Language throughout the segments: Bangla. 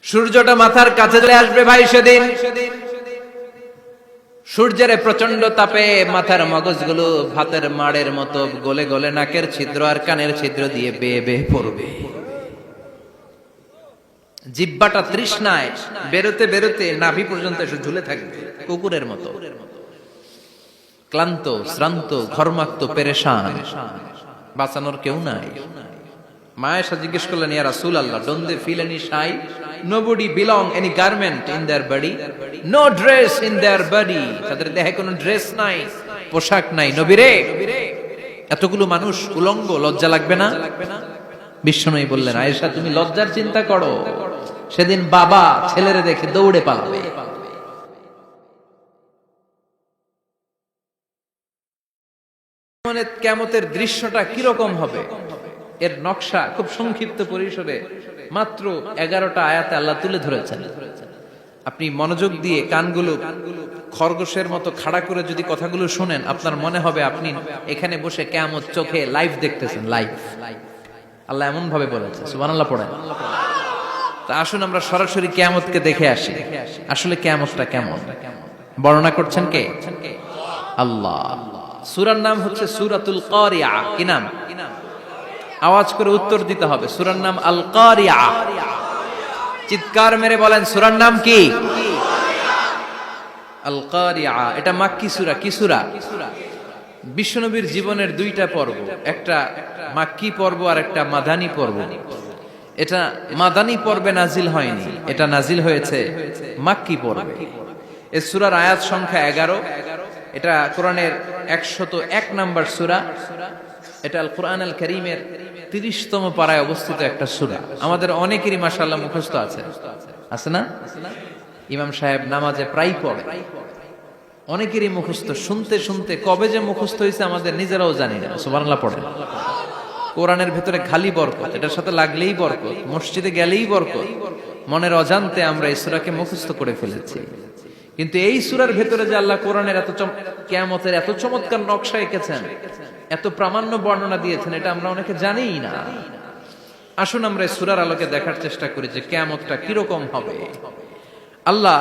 সূর্যটা মাথার কাছে চলে আসবে ভাই সেদিন। সূর্যের প্রচন্ড তাপে মাথার মগজগুলো ভাতের মাড়ের মতো গলে গলে নাকের ছিদ্র আর কানের ছিদ্র দিয়ে বেয়ে বেয়ে পড়বে। জিহ্বাটা তৃষ্ণায় বেরোতে বেরোতে নাভি পর্যন্ত এসে ঝুলে থাকবে কুকুরের মতো, ক্লান্ত শ্রান্ত ঘর্মাক্ত পেরেশান, বাঁচানোর কেউ নাই। মায়েশা জিজ্ঞেস করলেন, ইয়া রাসূলুল্লাহ, don't they feel any shy? Nobody belong any garment in their body, no dress in their body. তাদের দেহে কোনো ড্রেস নাই, পোশাক নাই। নবীরে, এতগুলো মানুষ উলঙ্গ, লজ্জা লাগবে না? বিশ্বনবী বললেন, আয়েশা তুমি লজ্জার চিন্তা করো, সেদিন বাবা ছেলেরে দেখে দৌড়ে পালাবে। কিয়ামতের দৃশ্যটা কিরকম হবে এর নকশা খুব সংক্ষিপ্ত পরিসরে মাত্র 11টা আয়াতে আল্লাহ তুলে ধরেছেন। আপনি মনোযোগ দিয়ে কানগুলো খরগোশের মতো খাড়া করে যদি কথাগুলো শুনেন, আপনার মনে হবে আপনি এখানে বসে কিয়ামত চোখে লাইভ দেখতেছেন। লাইভ আল্লাহ এমন ভাবে বলেছে, সুবহানাল্লাহ পড়েন। তা আসুন আমরা সরাসরি কিয়ামতকে দেখে আসি। আসলে কিয়ামতটা কেমন বর্ণনা করছেন কে? আল্লাহ। সূরার নাম হচ্ছে সূরাতুল কারিয়া। কি নাম? আওয়াজ করে উত্তর দিতে হবে। সূরার নাম আল কারিয়া। চিৎকার মেরে বলেন, সূরার নাম কি? আল কারিয়া। এটা মাক্কি সূরা। কি সূরা? বিশ্বনবীর জীবনের দুইটা পর্ব, একটা মাক্কি পর্ব আর একটা মাদানী পর্ব। এটা মাদানী পর্বে নাজিল হয়নি, এটা নাজিল হয়েছে মাক্কি পর্বে। এই সূরার আয়াত সংখ্যা 11। এটা কোরআনের 101 নম্বর সূরা। এটা আল কোরআন আল কারীমের 30তম পারায় অবস্থিত একটা সূরা। আমাদের অনেকেরই মাশাআল্লাহ মুখস্থ আছে, আছে না? ইমাম সাহেব নামাজে প্রায় পড়ে, অনেকেরই মুখস্থ। শুনতে শুনতে কবে যে মুখস্থ হয়েছে আমাদের নিজেরাও জানি না। সুবহানাল্লাহ পড়ে। কোরআনের ভেতরে খালি বরকত, এটার সাথে লাগলেই বরকত, মসজিদে গেলেই বরকত। মনের অজান্তে আমরা এই সূরাকে মুখস্থ করে ফেলেছি। কিন্তু এই সূরার ভেতরে যে আল্লাহ কোরআনের কিয়ামতের এত চমৎকার নকশা এঁকেছেন, এত প্রামাণ্য বর্ণনা দিয়েছেন, এটা আমরা অনেকে জানিই না। আসুন আমরা এই সূরার আলোকে দেখার চেষ্টা করি যে কিয়ামতটা কিরকম হবে। আল্লাহ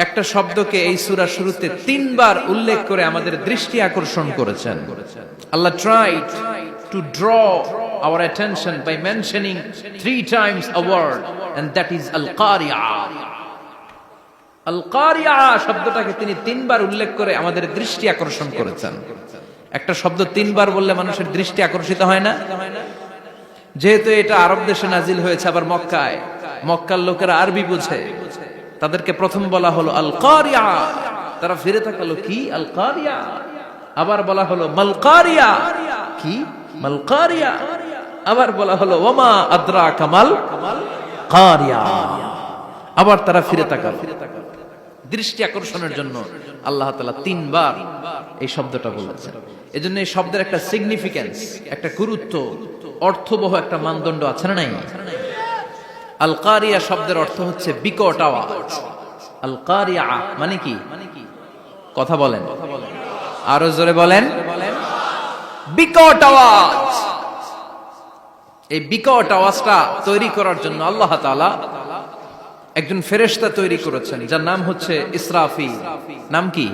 একটা শব্দকে এই সূরার শুরুতে 3 বার উল্লেখ করে আমাদের দৃষ্টি আকর্ষণ করেছেন। আল্লাহ tried to draw our attention by mentioning 3 times a word, and that is al-qari'ah. আল-কারিয়া শব্দটাকে তিনি 3 বার উল্লেখ করে আমাদের দৃষ্টি আকর্ষণ করেছেন। একটা শব্দ 3 বার বললে মানুষের দৃষ্টি আকর্ষিত হয় না? যেহেতু এটা আরব দেশে নাজিল হয়েছে, আবার মক্কায়, মক্কার লোকেরা আরবি বুঝে, তাদেরকে প্রথম বলা হলো আল-কারিয়া। তারা ফিরে তাকালো, কি আল-কারিয়া? আবার বলা হলো মাল-কারিয়া। কি মাল-কারিয়া? আবার বলা হলো ওয়ামা আদরাকা মাল-কারিয়া। আবার তারা ফিরে তাকালো। দৃষ্টি আকর্ষণের জন্য আল্লাহ তাআলা 3 বার এই শব্দটা বলেছেন। এজন্য এই শব্দের একটা সিগনিফিকেন্স, একটা গুরুত্ব, অর্থবহ একটা মানদণ্ড আছে না নাই? আল কারিয়া শব্দের অর্থ হচ্ছে বিকট আওয়াজ। আল কারিয়া মানে কি? কথা বলেন, আরো জোরে বলেন। বিকট আওয়াজ। এই বিকট আওয়াজটা তৈরি করার জন্য আল্লাহ তাআলা একজন ফেরেশতা তৈরি করেছেন, যার নাম হচ্ছে ইসরাফিল। নাম কি?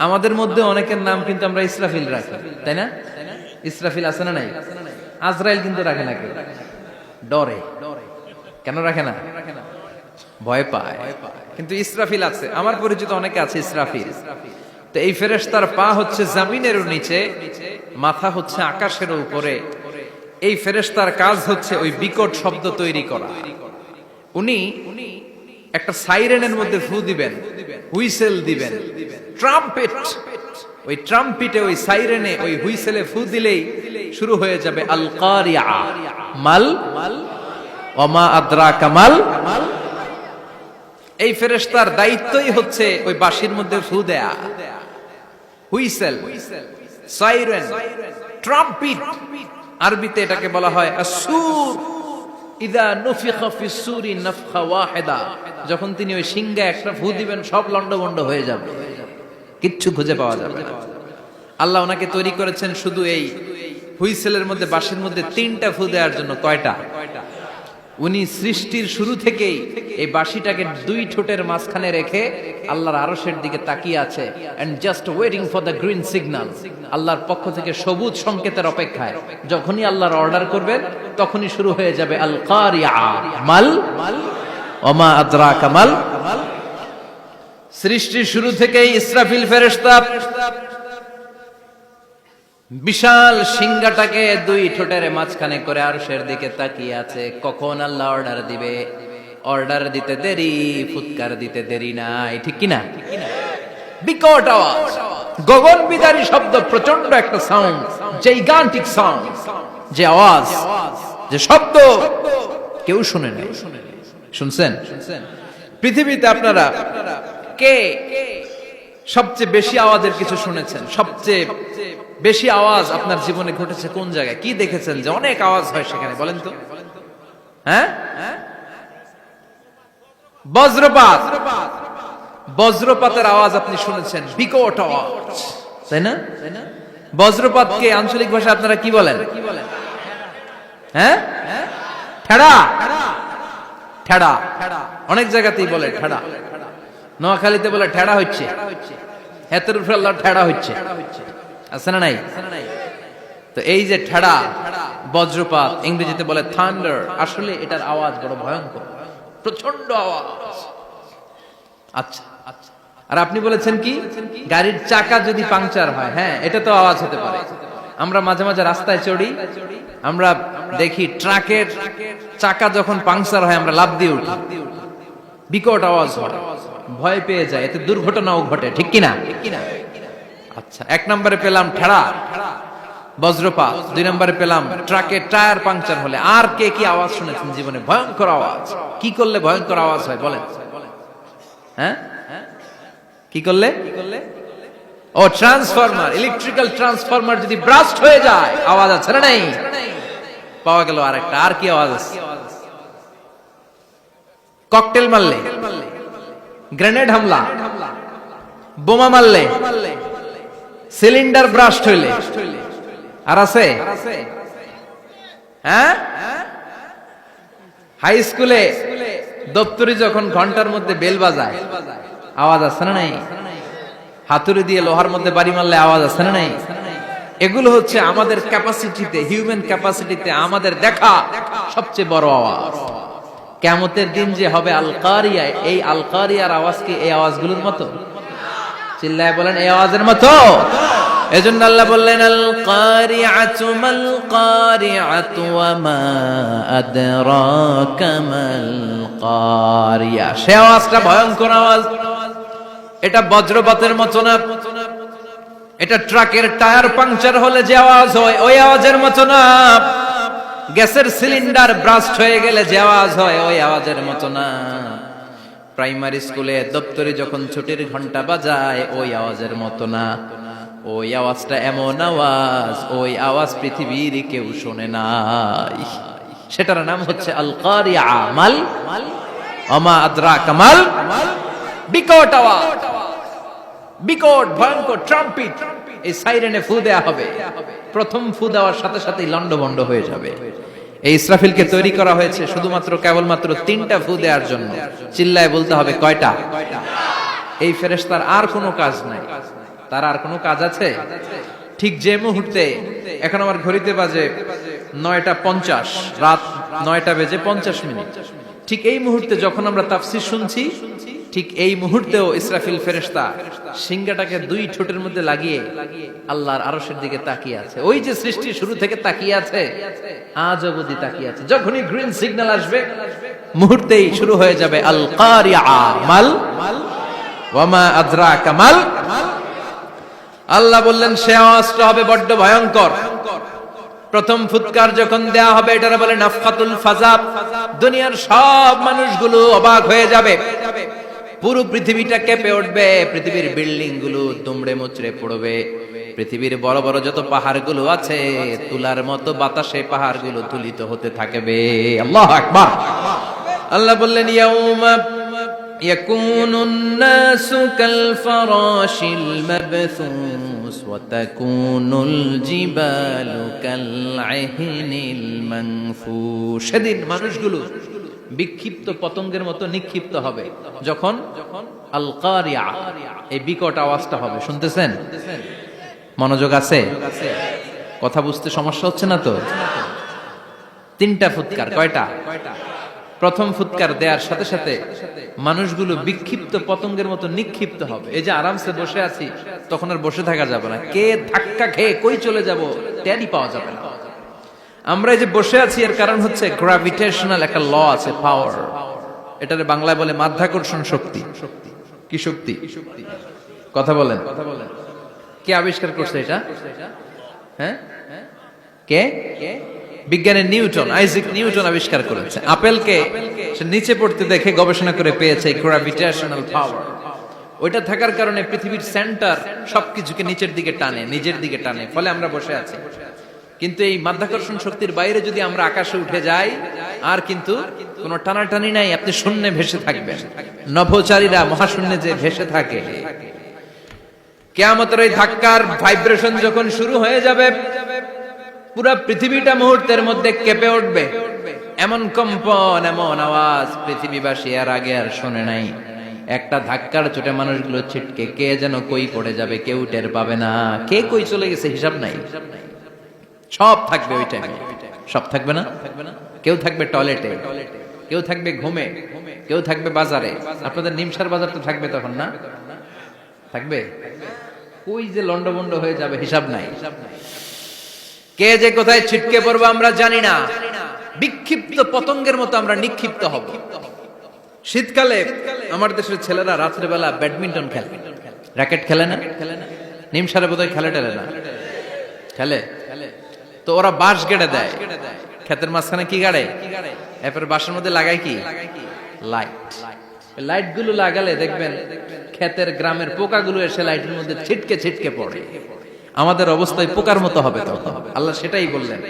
আমাদের মধ্যে অনেকের নাম কিন্তু আমরা ইসরাফিল রাখি, তাই না? ইসরাফিল আছে না নাই? আজরাইল কিন্তু রাখে না কেউ, ডরে। কেন রাখে না? ভয় পায়। কিন্তু ইসরাফিল আছে, আমার পরিচিত অনেকে আছে ইসরাফিল। তো এই ফেরেশতার পা হচ্ছে জমিনের নিচে, মাথা হচ্ছে আকাশের উপরে। এই ফেরেশতার কাজ হচ্ছে ওই বিকট শব্দ তৈরি করা। উনি একটা সাইরেনের মধ্যে ফু দিবেন, হুইসেল দিবেন, ট্রাম্পেট। ওই ট্রাম্পিটে, ওই সাইরেনে, ওই হুইসেলে ফু দিলেই শুরু হয়ে যাবে আল কারিয়া। মাল ওয়ামা আদরাকা মাল। এই ফেরেশতার দায়িত্বই হচ্ছে ওই বাঁশির মধ্যে ফু দেয়া। Whistle, siren, trumpet. আরবিতে এটাকে বলা হয় আসুর। ইদা নুফিখা ফিস সূরি নাফখা ওয়াহিদা। যখন তিনি ওই সিংহে একটা ফু দিবেন, সব লন্ডভন্ড হয়ে যাবে, কিচ্ছু খুঁজে পাওয়া যাবে না। আল্লাহ ওনাকে তৈরি করেছেন শুধু এই হুইসেলের মধ্যে, বাঁশির মধ্যে 3টা ফু দেওয়ার জন্য। কয়টা? উনি সৃষ্টির শুরু থেকেই এই বাঁশিটাকে দুই ঠোঁটের মাঝখানে রেখে আল্লাহর আরশের দিকে তাকিয়ে আছে and just waiting for the green signal. আল্লাহর পক্ষ থেকে সবুজ সংকেতের অপেক্ষায়। যখনই আল্লাহর অর্ডার করবেন তখনই শুরু হয়ে যাবে আল কারিয়া মাল ওমা আদরাকা মাল। সৃষ্টির শুরু থেকেই ইসরাফিল ফেরেশতা বিশাল সিংহাটাকে দুই ঠোঁটের মাঝখানে করে আরশের দিকে তাকিয়ে আছে, কখন আল্লাহ অর্ডার দিবে। অর্ডার দিতে দেরি, ফুৎকার দিতে দেরি নাই, ঠিক কিনা? বিকট আওয়াজ, গগন বিদারী শব্দ, প্রচন্ড একটা সাউন্ড, জাইগান্টিক সাউন্ড, যে আওয়াজ, যে শব্দ কেউ শুনে নাই। শুনছেন? পৃথিবীতে আপনারা কে সবচেয়ে বেশি আওয়াজের কিছু শুনেছেন? সবচেয়ে বেশি আওয়াজ আপনার জীবনে ঘটেছে কোন জায়গায়? কি দেখেছেন যে অনেক আওয়াজ হয় সেখানে? বলেন তো। হ্যাঁ, বজ্রপাত। বজ্রপাতের আওয়াজ আপনি শুনেছেন, বিকট আওয়াজ, তাই না? বজ্রপাতকে আঞ্চলিক ভাষায় আপনারা কি বলেন? হ্যাঁ, ঠেড়া। ঠেড়া অনেক জায়গাতেই বলে ঠেড়া। নোয়াখালীতে বলে ঠেড়া হচ্ছে, হেতের উপরে আল্লাহ ঠেড়া হচ্ছে, আছে না নাই? তো এই যে ঠেড়া, বজ্রপাত, ইংরেজিতে বলে থান্ডার, আসলে এটার আওয়াজ বড় ভয়ঙ্কর, প্রচন্ড আওয়াজ। আচ্ছা, আর আপনি বলেছেন কি, গাড়ির চাকা যদি পাংচার হয়, হ্যাঁ এটা তো আওয়াজ হতে পারে। আমরা মাঝে মাঝে রাস্তায় চড়ি, আমরা দেখি ট্রাকের চাকা যখন পাংচার হয় আমরা লাফ দিয়ে উঠি, বিকট আওয়াজ হয়, ভয় পেয়ে যায়, এতে দুর্ঘটনাও ঘটে, ঠিক কিনা? আচ্ছা, এক নম্বরে পেলাম ঠেড়া, বজ্রপাত। দুই নম্বরে পেলাম ট্রাকের টায়ার পাংচার হলে। আর কে কি আওয়াজ শুনেছেন জীবনে? ভয়ঙ্কর আওয়াজ। কি করলে ভয়ঙ্কর আওয়াজ হয় বলেন? হ্যাঁ, কি করলে? ও ট্রান্সফরমার, ইলেকট্রিক্যাল ট্রান্সফরমার যদি ব্রাস্ট হয়ে যায় আওয়াজ আছে না নাই? পাওয়া গেল আরেকটা। আর কি আওয়াজ আছে? ককটেল মারলে, গ্রেনেড হামলা, বোমা মারলে, সিলিন্ডার ব্রাস্ট হইলে। আর আছে? হ্যাঁ, হাই স্কুলে দপ্তরি যখন ঘন্টার মধ্যে বেল বাজায় আওয়াজ আছে না নাই? হাতুড়ি দিয়ে লোহার মধ্যে বাড়ি মারলে আওয়াজ আছে না নাই? এগুলো হচ্ছে আমাদের ক্যাপাসিটিতে, হিউম্যান ক্যাপাসিটিতে আমাদের দেখা সবচেয়ে বড় আওয়াজ। কিয়ামতের দিন যে হবে আল কারিয়া, এই আল কারিয়ার আওয়াজ কি এই আওয়াজগুলোর মতো? চিল্লায় বলেন, এই আওয়াজের মতো। এজন্য আল্লাহ বললেন আল কারিআতু মাল কারিআতু ওয়া মা আদরাকা মাল কারিয়া। সে আওয়াজটা ভয়ঙ্কর আওয়াজ। এটা বজ্রপাতের মতো না, এটা ট্রাকের টায়ার পাংচার হলে যে আওয়াজ হয় ওই আওয়াজের মতো না, গ্যাসের সিলিন্ডার ব্রাস্ট হয়ে গেলে যে আওয়াজ হয় ওই আওয়াজের মতো না, প্রাইমারি স্কুলে দপ্তরে যখন ছুটির ঘন্টা বাজায় ওই আওয়াজের মতো না। ওই আওয়াজটা এমন আওয়াজ, ওই আওয়াজ পৃথিবীর কেউ শোনে নাই। সেটার নাম হচ্ছে আল কারিয়া মাল ওমা আদরাকা মাল। বিকট আওয়াজ, বিকট ভয়ঙ্কর ট্রাম্পিট। এই সাইরেনে ফু দেয়া হবে, প্রথম ফু দেওয়ার সাথে সাথেই লন্ডভন্ড হয়ে যাবে। এই ইসরাফিলকে তৈরি করা হয়েছে শুধুমাত্র কেবলমাত্র 3টা ফু দেওয়ার জন্য। চিল্লায় বলতে হবে কয়টা? এই ফেরেশতার আর কোনো কাজ নাই। তার আর কোনো কাজ আছে? ঠিক যে মুহূর্তে, এখন আমার ঘড়িতে বাজে 9:50, রাত 9:50, ঠিক এই মুহূর্তে যখন আমরা তাফসীর শুনছি, ঠিক এই মুহূর্তেও ইসরাফিল ফেরেশতা সিংহাটাকে দুই ঠোঁটের মধ্যে লাগিয়ে আল্লাহর আরশের দিকে তাকিয়ে আছে। ওই যে সৃষ্টির শুরু থেকে তাকিয়ে আছে, আজ অবধি তাকিয়ে আছে। যখনই গ্রিন সিগন্যাল আসবে মুহূর্তেই শুরু হয়ে যাবে আল কারিয়া মাল ওয়া মা আদরাকা মাল। আল্লাহ বললেন সে আওয়াজটা হবে বড্ড ভয়ঙ্কর। প্রথম ফুৎকার যখন দেয়া হবে এটারে বলে নাফখাতুল ফাজা। দুনিয়ার সব মানুষগুলো অবাক হয়ে যাবে, পুরো পৃথিবীটা কেঁপে উঠবে, পৃথিবীর বিল্ডিং গুলো দুমড়ে মুচড়ে পড়বে, পৃথিবীর বড় বড় যত পাহাড়গুলো আছে তুলার মতো বাতাসে পাহাড়গুলো তুলিত হতে থাকবে। আল্লাহু আকবার। আল্লাহ বললেন ইয়াউমা يكون الناس كالفراش المبثوث وتكون الجبال كالعهن المنفوش সেদিন মানুষগুলো বিক্ষিপ্ত পতঙ্গের মতো নিক্ষিপ্ত হবে যখন আল কারিয়া এই বিকট আওয়াজটা হবে। শুনতেছেন? মনোযোগ আছে? কথা বুঝতে সমস্যা হচ্ছে না তো? তিনটা ফুৎকার। কয়টা? প্রথম ফুৎকার দেওয়ার সাথে সাথে মানুষগুলো বিক্ষিপ্ত পতঙ্গের মতো নিক্ষিপ্ত হবে। এই যে আরামসে বসে আছি, তখন আর বসে থাকা যাবে না। কে ধাক্কা খেয়ে কই চলে যাব টেরই পাওয়া যাবে না। আমরা এই যে বসে আছি এর কারণ হচ্ছে গ্র্যাভিটেশনাল একটা ল আছে, পাওয়ার। এটারে বাংলায় বলে মাধ্যাকর্ষণ শক্তি। কি শক্তি? কথা বলেন। কে আবিষ্কার করছে এটা? হ্যাঁ, কে? বিজ্ঞানের নিউটন, আইজাক নিউটন আবিষ্কার করেছে। আপেলকে সে নিচে পড়তে দেখে গবেষণা করে পেয়েছে গ্র্যাভিটেশনাল পাওয়ার। ওইটা থাকার কারণে পৃথিবীর সেন্টার সবকিছুকে নিচের দিকে টানে, নিজের দিকে টানে, ফলে আমরা বসে আছি। কিন্তু এই মাধ্যাকর্ষণ শক্তির বাইরে যদি আমরা আকাশে উঠে যাই, আর কিন্তু কোনো টানাটানি নাই, আপনি শূন্যে ভেসে থাকবেন। নভোচারীরা মহাশূন্যে যে ভেসে থাকে, কিয়ামতের ওই ধাক্কার ভাইব্রেশন যখন শুরু হয়ে যাবে, পুরা পৃথিবীটা মুহূর্তের মধ্যে কেঁপে উঠবে। এমন কম্পন, এমন আওয়াজ পৃথিবীবাসী আর আগে আর শোনে নাই। একটা ধাক্কার চোটে মানুষগুলো ছিটকে কে যেন কই পড়ে যাবে, কেউ টের পাবে না। কে কই চলে গেছে হিসাব নাই। সব থাকবে ওই টাইমে। সব থাকবে না? কেউ থাকবে টয়লেটে, কেউ থাকবে ঘুমে, কেউ থাকবে বাজারে। আপনাদের নিমসার বাজার তো থাকবে তখন, না থাকবে? কই যে লন্ডভন্ড হয়ে যাবে হিসাব নাই। কে যে কোথায় ছিটকে পড়বো আমরা জানি না। বিক্ষিপ্ত পতঙ্গের মতো আমরা নিক্ষিপ্ত হব। শীতকালে আমার দেশের ছেলেরা রাত্রেবেলা ব্যাডমিন্টন খেলে, র্যাকেট খেলে না? নিমসারে বোধহয় খেলে টেলে না? খেলে। তো ওরা বাঁশ গেড়ে দেয় ক্ষেতের মাঝখানে। কি গাড়ে? এরপর বাঁশের মধ্যে লাগায় কি? লাইট। লাইট গুলো লাগালে দেখবেন ক্ষেতের গ্রামের পোকাগুলো এসে লাইটের মধ্যে ছিটকে ছিটকে পড়ে। আমাদের অবস্থায় পোকার মতো হবে তখন। আল্লাহ সেটাই বললেন,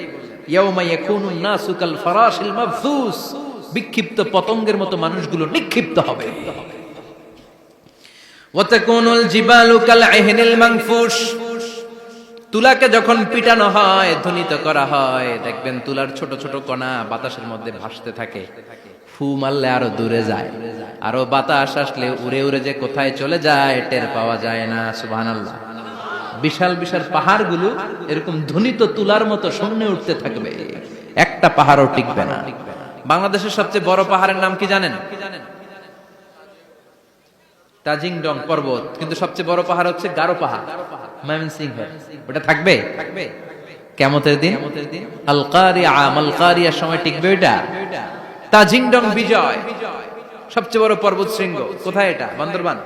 ইয়াউমা ইয়াকুনুন নাসু কাল ফারাশিল মাবথুস, বিক্ষিপ্ত পতঙ্গের মতো মানুষগুলো নিক্ষিপ্ত হবে। ওয়া তাকুনুল জিবালু কাল আহিনিল মানফুশ, তুলাকে যখন পিটানো হয়, ধ্বনিত করা হয়, দেখবেন তুলার ছোট ছোট কণা বাতাসের মধ্যে ভাসতে থাকে। ফু মারলে আরো দূরে যায়, আরো বাতাস আসলে উড়ে উড়ে যে কোথায় চলে যায় টের পাওয়া যায় না। সুবহানাল্লাহ। বিশাল বিশাল পাহাড়গুলো এরকম ধ্বনিত তুলার মতো শূন্যে উঠতে থাকবে, একটা পাহাড়ও টিকবে না। বাংলাদেশের সবচেয়ে বড় পাহাড়ের নাম কি জানেন? তাজিংডং পর্বত। কিন্তু সবচেয়ে বড় পাহাড় হচ্ছে গারো পাহাড়, ময়মনসিংহ। ওটা থাকবে কিয়ামতের দিন। আল কারিয়া, আল কারিয়ার সময় টিকবে ওটা। তাজিংডং বিজয়, সবচেয়ে বড় পর্বত শৃঙ্গ। কোথায় এটা? বান্দরবান।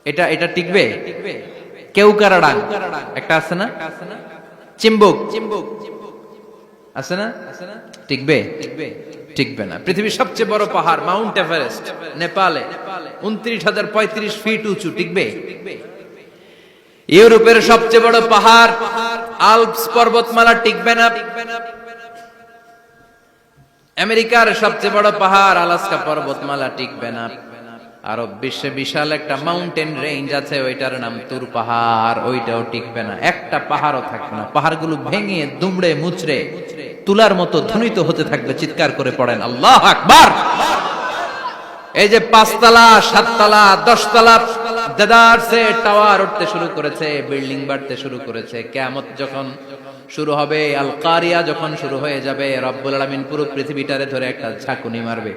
এটা টিকবে? কেউকারাডাং একটা আছে না? চিম্বুক আছে না? টিকবে? টিকবে না। পৃথিবীর সবচেয়ে বড় পাহাড় মাউন্ট এভারেস্ট নেপালে 29,035 ফিট উঁচু, টিকবে? ইউরোপের সবচেয়ে বড় পাহাড় আল্পস পর্বতমালা টিকবে না। আমেরিকার সবচেয়ে বড় পাহাড় আলাস্কা পর্বতমালা টিকবে না। আরব বিশ্বে বিশাল একটা মাউন্টেন রেঞ্জ আছে, ওইটার নাম তুর পাহাড়, ওইটাও টিকবে না। একটা পাহাড়ও থাকবে না। পাহাড়গুলো ভেঙে দুমড়ে মুচড়ে তুলার মতো ধ্বনিত হতে থাকবে। চিৎকার করে পড়েন আল্লাহু আকবার। এই যে 5 তলা, 7 তলা, 10 তলা দেদারসে টাওয়ার উঠতে শুরু করেছে, বিল্ডিং বাড়তে শুরু করেছে। কিয়ামত যখন শুরু হবে, আল কারিয়া যখন শুরু হয়ে যাবে, রব্বুল আলামিন পুরো পৃথিবীটারে ধরে একটা ঝাঁকুনি মারবে।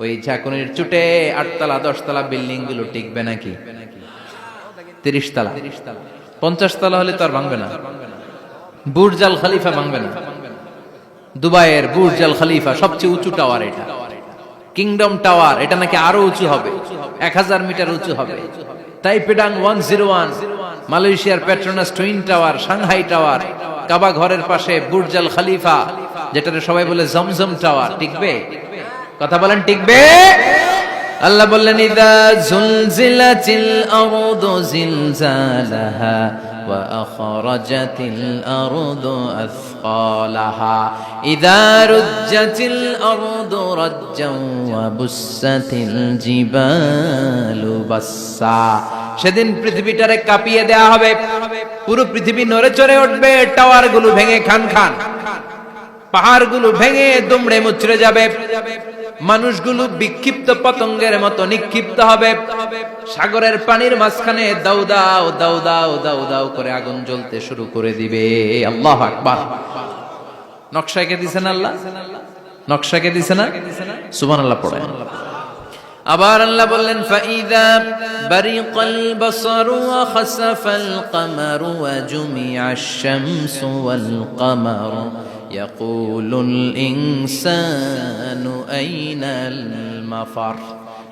ওই ঝাঁকুনির চুটে 8 তলা 10 তলা বিল্ডিং গুলো টিকবে নাকি? 30 তলা 50 তলা হলে তো আর ভাঙবে না। বুর্জ আল খলিফা ভাঙবে না। দুবাইয়ের বুর্জ আল খলিফা সবচেয়ে উঁচু টাওয়ার এটা। কিংডম টাওয়ার, এটা নাকি আরো উঁচু হবে, 1000 মিটার উঁচু হবে। তাইপেডাং 101, মালয়েশিয়ার Petronas twin tower, Shanghai tower, Kaaba ঘরের পাশে বুর্জ আল খলিফা, যেটাকে সবাই বলে জমজম টাওয়ার, টিকবে? কথা বলেন, টিকবে? আল্লাহ বললেন, ইযা জুলজিলাতিল আরদু জিলজালাহা وأخرجت الأرض أثقالها إذا رجت الأرض رجا وبست الجبال بسا সেদিন পৃথিবীটারে কাঁপিয়ে দেয়া হবে, পুরো পৃথিবী নড়ে চড়ে উঠবে, টাওয়ার গুলো ভেঙে খান খান, পাহাড় গুলো ভেঙে দুমড়ে মুচড়ে যাবে, মানুষগুলো বিক্ষিপ্ত পতঙ্গের মতো নিক্ষিপ্ত হবে, সাগরের পানির মাঝখানে দাউ দাউ দাউ দাউ দাউ দাউ করে আগুন জ্বলতে শুরু করে দিবে। আল্লাহু আকবার। নকশা কে দিছেন আল্লাহ? নকশা কে দিছেন না? সুবহানাল্লাহ পড়েন। আবার আল্লাহ বললেন ফাইদা বারিকাল বাসারু ওয়া খাসাফাল কমারু ওয়া জুমিআশ শামসু ওয়াল কমারু ইয়াকুলুল ইনসানু আইনাল মাফার।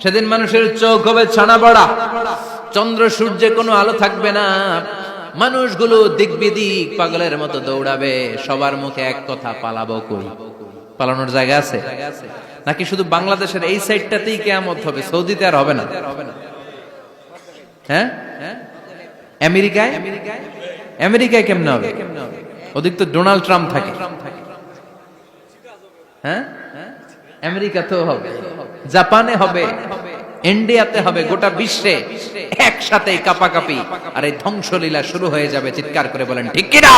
সেদিন মানুষের চোখ হবে ছানা বড়া, চন্দ্র সূর্যে কোনো আলো থাকবে না, মানুষগুলো দিক বিদিক পাগলের মতো দৌড়াবে, সবার মুখে এক কথা, পালাবো কই? পালানোর জায়গা আছে নাকি শুধু বাংলাদেশের এই সাইডটাতেই কিয়ামত হবে, সৌদিতে আর হবে না? হ্যাঁ, আমেরিকায়? আমেরিকায় কেমনে হবে? ওদিক তো ডোনাল্ড ট্রাম্প থাকে। হ্যাঁ, আমেরিকাতেও হবে, জাপানে হবে, ইন্ডিয়াতে হবে, গোটা বিশ্বে একসাথে কাপাকাপি আর এই ধ্বংসলীলা শুরু হয়ে যাবে। চিৎকার করে বলেন ঠিক কিনা?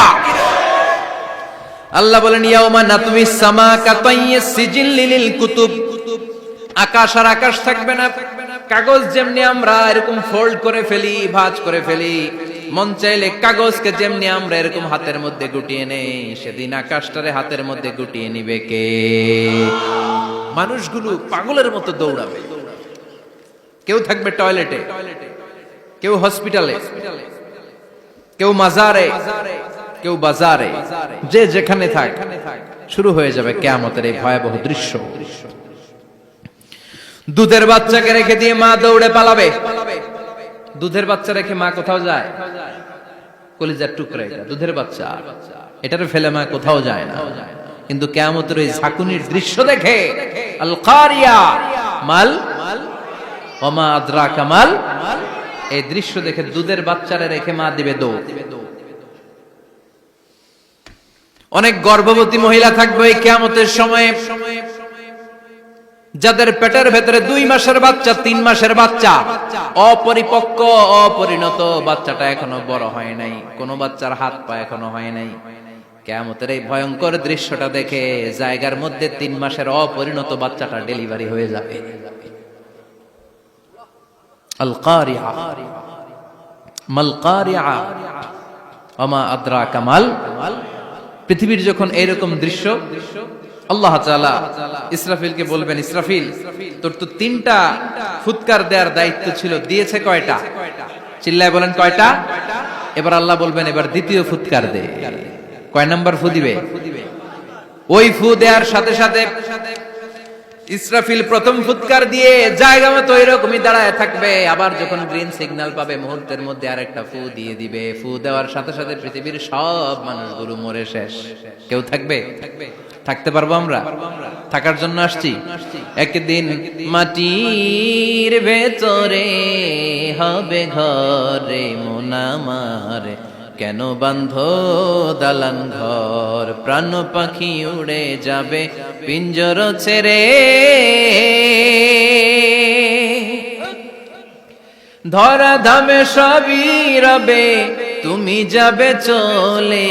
আল্লাহ বলেন ইয়াউমা নাতমিস সামা কাতাইয়িস সিজিল লিল কুতুব। আকাশ আর আকাশ থাকবে না, কাগজ যেমনি আমরা এরকম ফোল্ড করে ফেলি, ভাঁজ করে ফেলি, মন চাইলে কাগজকে যেমনি আমরা এরকম হাতের মধ্যে গুটিয়ে নেই, সেদিন আকাশটারে হাতের মধ্যে গুটিয়ে নিবে কে? মানুষগুলো পাগলের মতো দৌড়াবে, কেউ থাকবে টয়লেটে, কেউ হসপিটালে, কেউ মাজারে, কেউ বাজারে, যে যেখানে থাক, শুরু হয়ে যাবে কিয়ামতের এই ভয়াবহ দৃশ্য। দুধের বাচ্চাকে রেখে দিয়ে মা দৌড়ে পালাবে। দুধের বাচ্চা রেখে মা কোথাও যায়? কলিজার টুকরা এটা, দুধের বাচ্চা, এটারে ফেলে মা কোথাও যায় না। কিন্তু কিয়ামতের এই ঝাঁকুনির দৃশ্য দেখে আল কারিয়া মাল ওমা আদরাকা মাল, এই দৃশ্য দেখে দুধের বাচ্চারে রেখে মা দিবে দৌড়। অনেক গর্ভবতী মহিলা থাকবে এই কিয়ামতের সময়ে, যাদের পেটের ভেতরে 2 মাসের বাচ্চা, 3 মাসের বাচ্চা, অপরিপক্ক অপরিণত, বাচ্চাটা এখনো বড় হয় নাই, কোন বাচ্চার হাত পা এখনো হয় নাই। কিয়ামতের এই ভয়ঙ্কর দৃশ্যটা দেখে জায়গার মধ্যে 3 মাসের অপরিণত বাচ্চাটা ডেলিভারি হয়ে যাবে। আল কারিয়া মাল কারিয়া ওমা আদরাকা মাল। পৃথিবীর যখন এরকম দৃশ্য, আল্লাহ তাআলা ইসরাফিলকে বলবেন, ইসরাফিল তোর তো 3টা ফুৎকার দেওয়ার দায়িত্ব ছিল, দিয়েছে কয়টা? চিল্লায় বলেন কয়টা? এবার আল্লাহ বলবেন এবার দ্বিতীয় ফুৎকার দে। কয় নাম্বার ফু দিবে? ওই ফু দেওয়ার সাথে সাথে ইসরাফিল প্রথম ফুৎকার দিয়ে জায়গা মতো এরকমই দাঁড়ায় থাকবে, আবার যখন গ্রিন সিগন্যাল পাবে মুহূর্তের মধ্যে আরেকটা ফু দিয়ে দিবে। ফু দেওয়ার সাথে সাথে পৃথিবীর সব মানুষগুলো মরে শেষ, কেউ থাকবে? থাকতে পারবো আমরা? থাকার জন্য আসছি। একদিন মাটির ভেতরে হবে ঘরে মন আমার, কেন বাঁধো দালান ঘর, প্রাণ পাখি উড়ে যাবে পিঞ্জর ছেড়ে, ধরা ধামে সবই রবে তুমি যাবে চলে,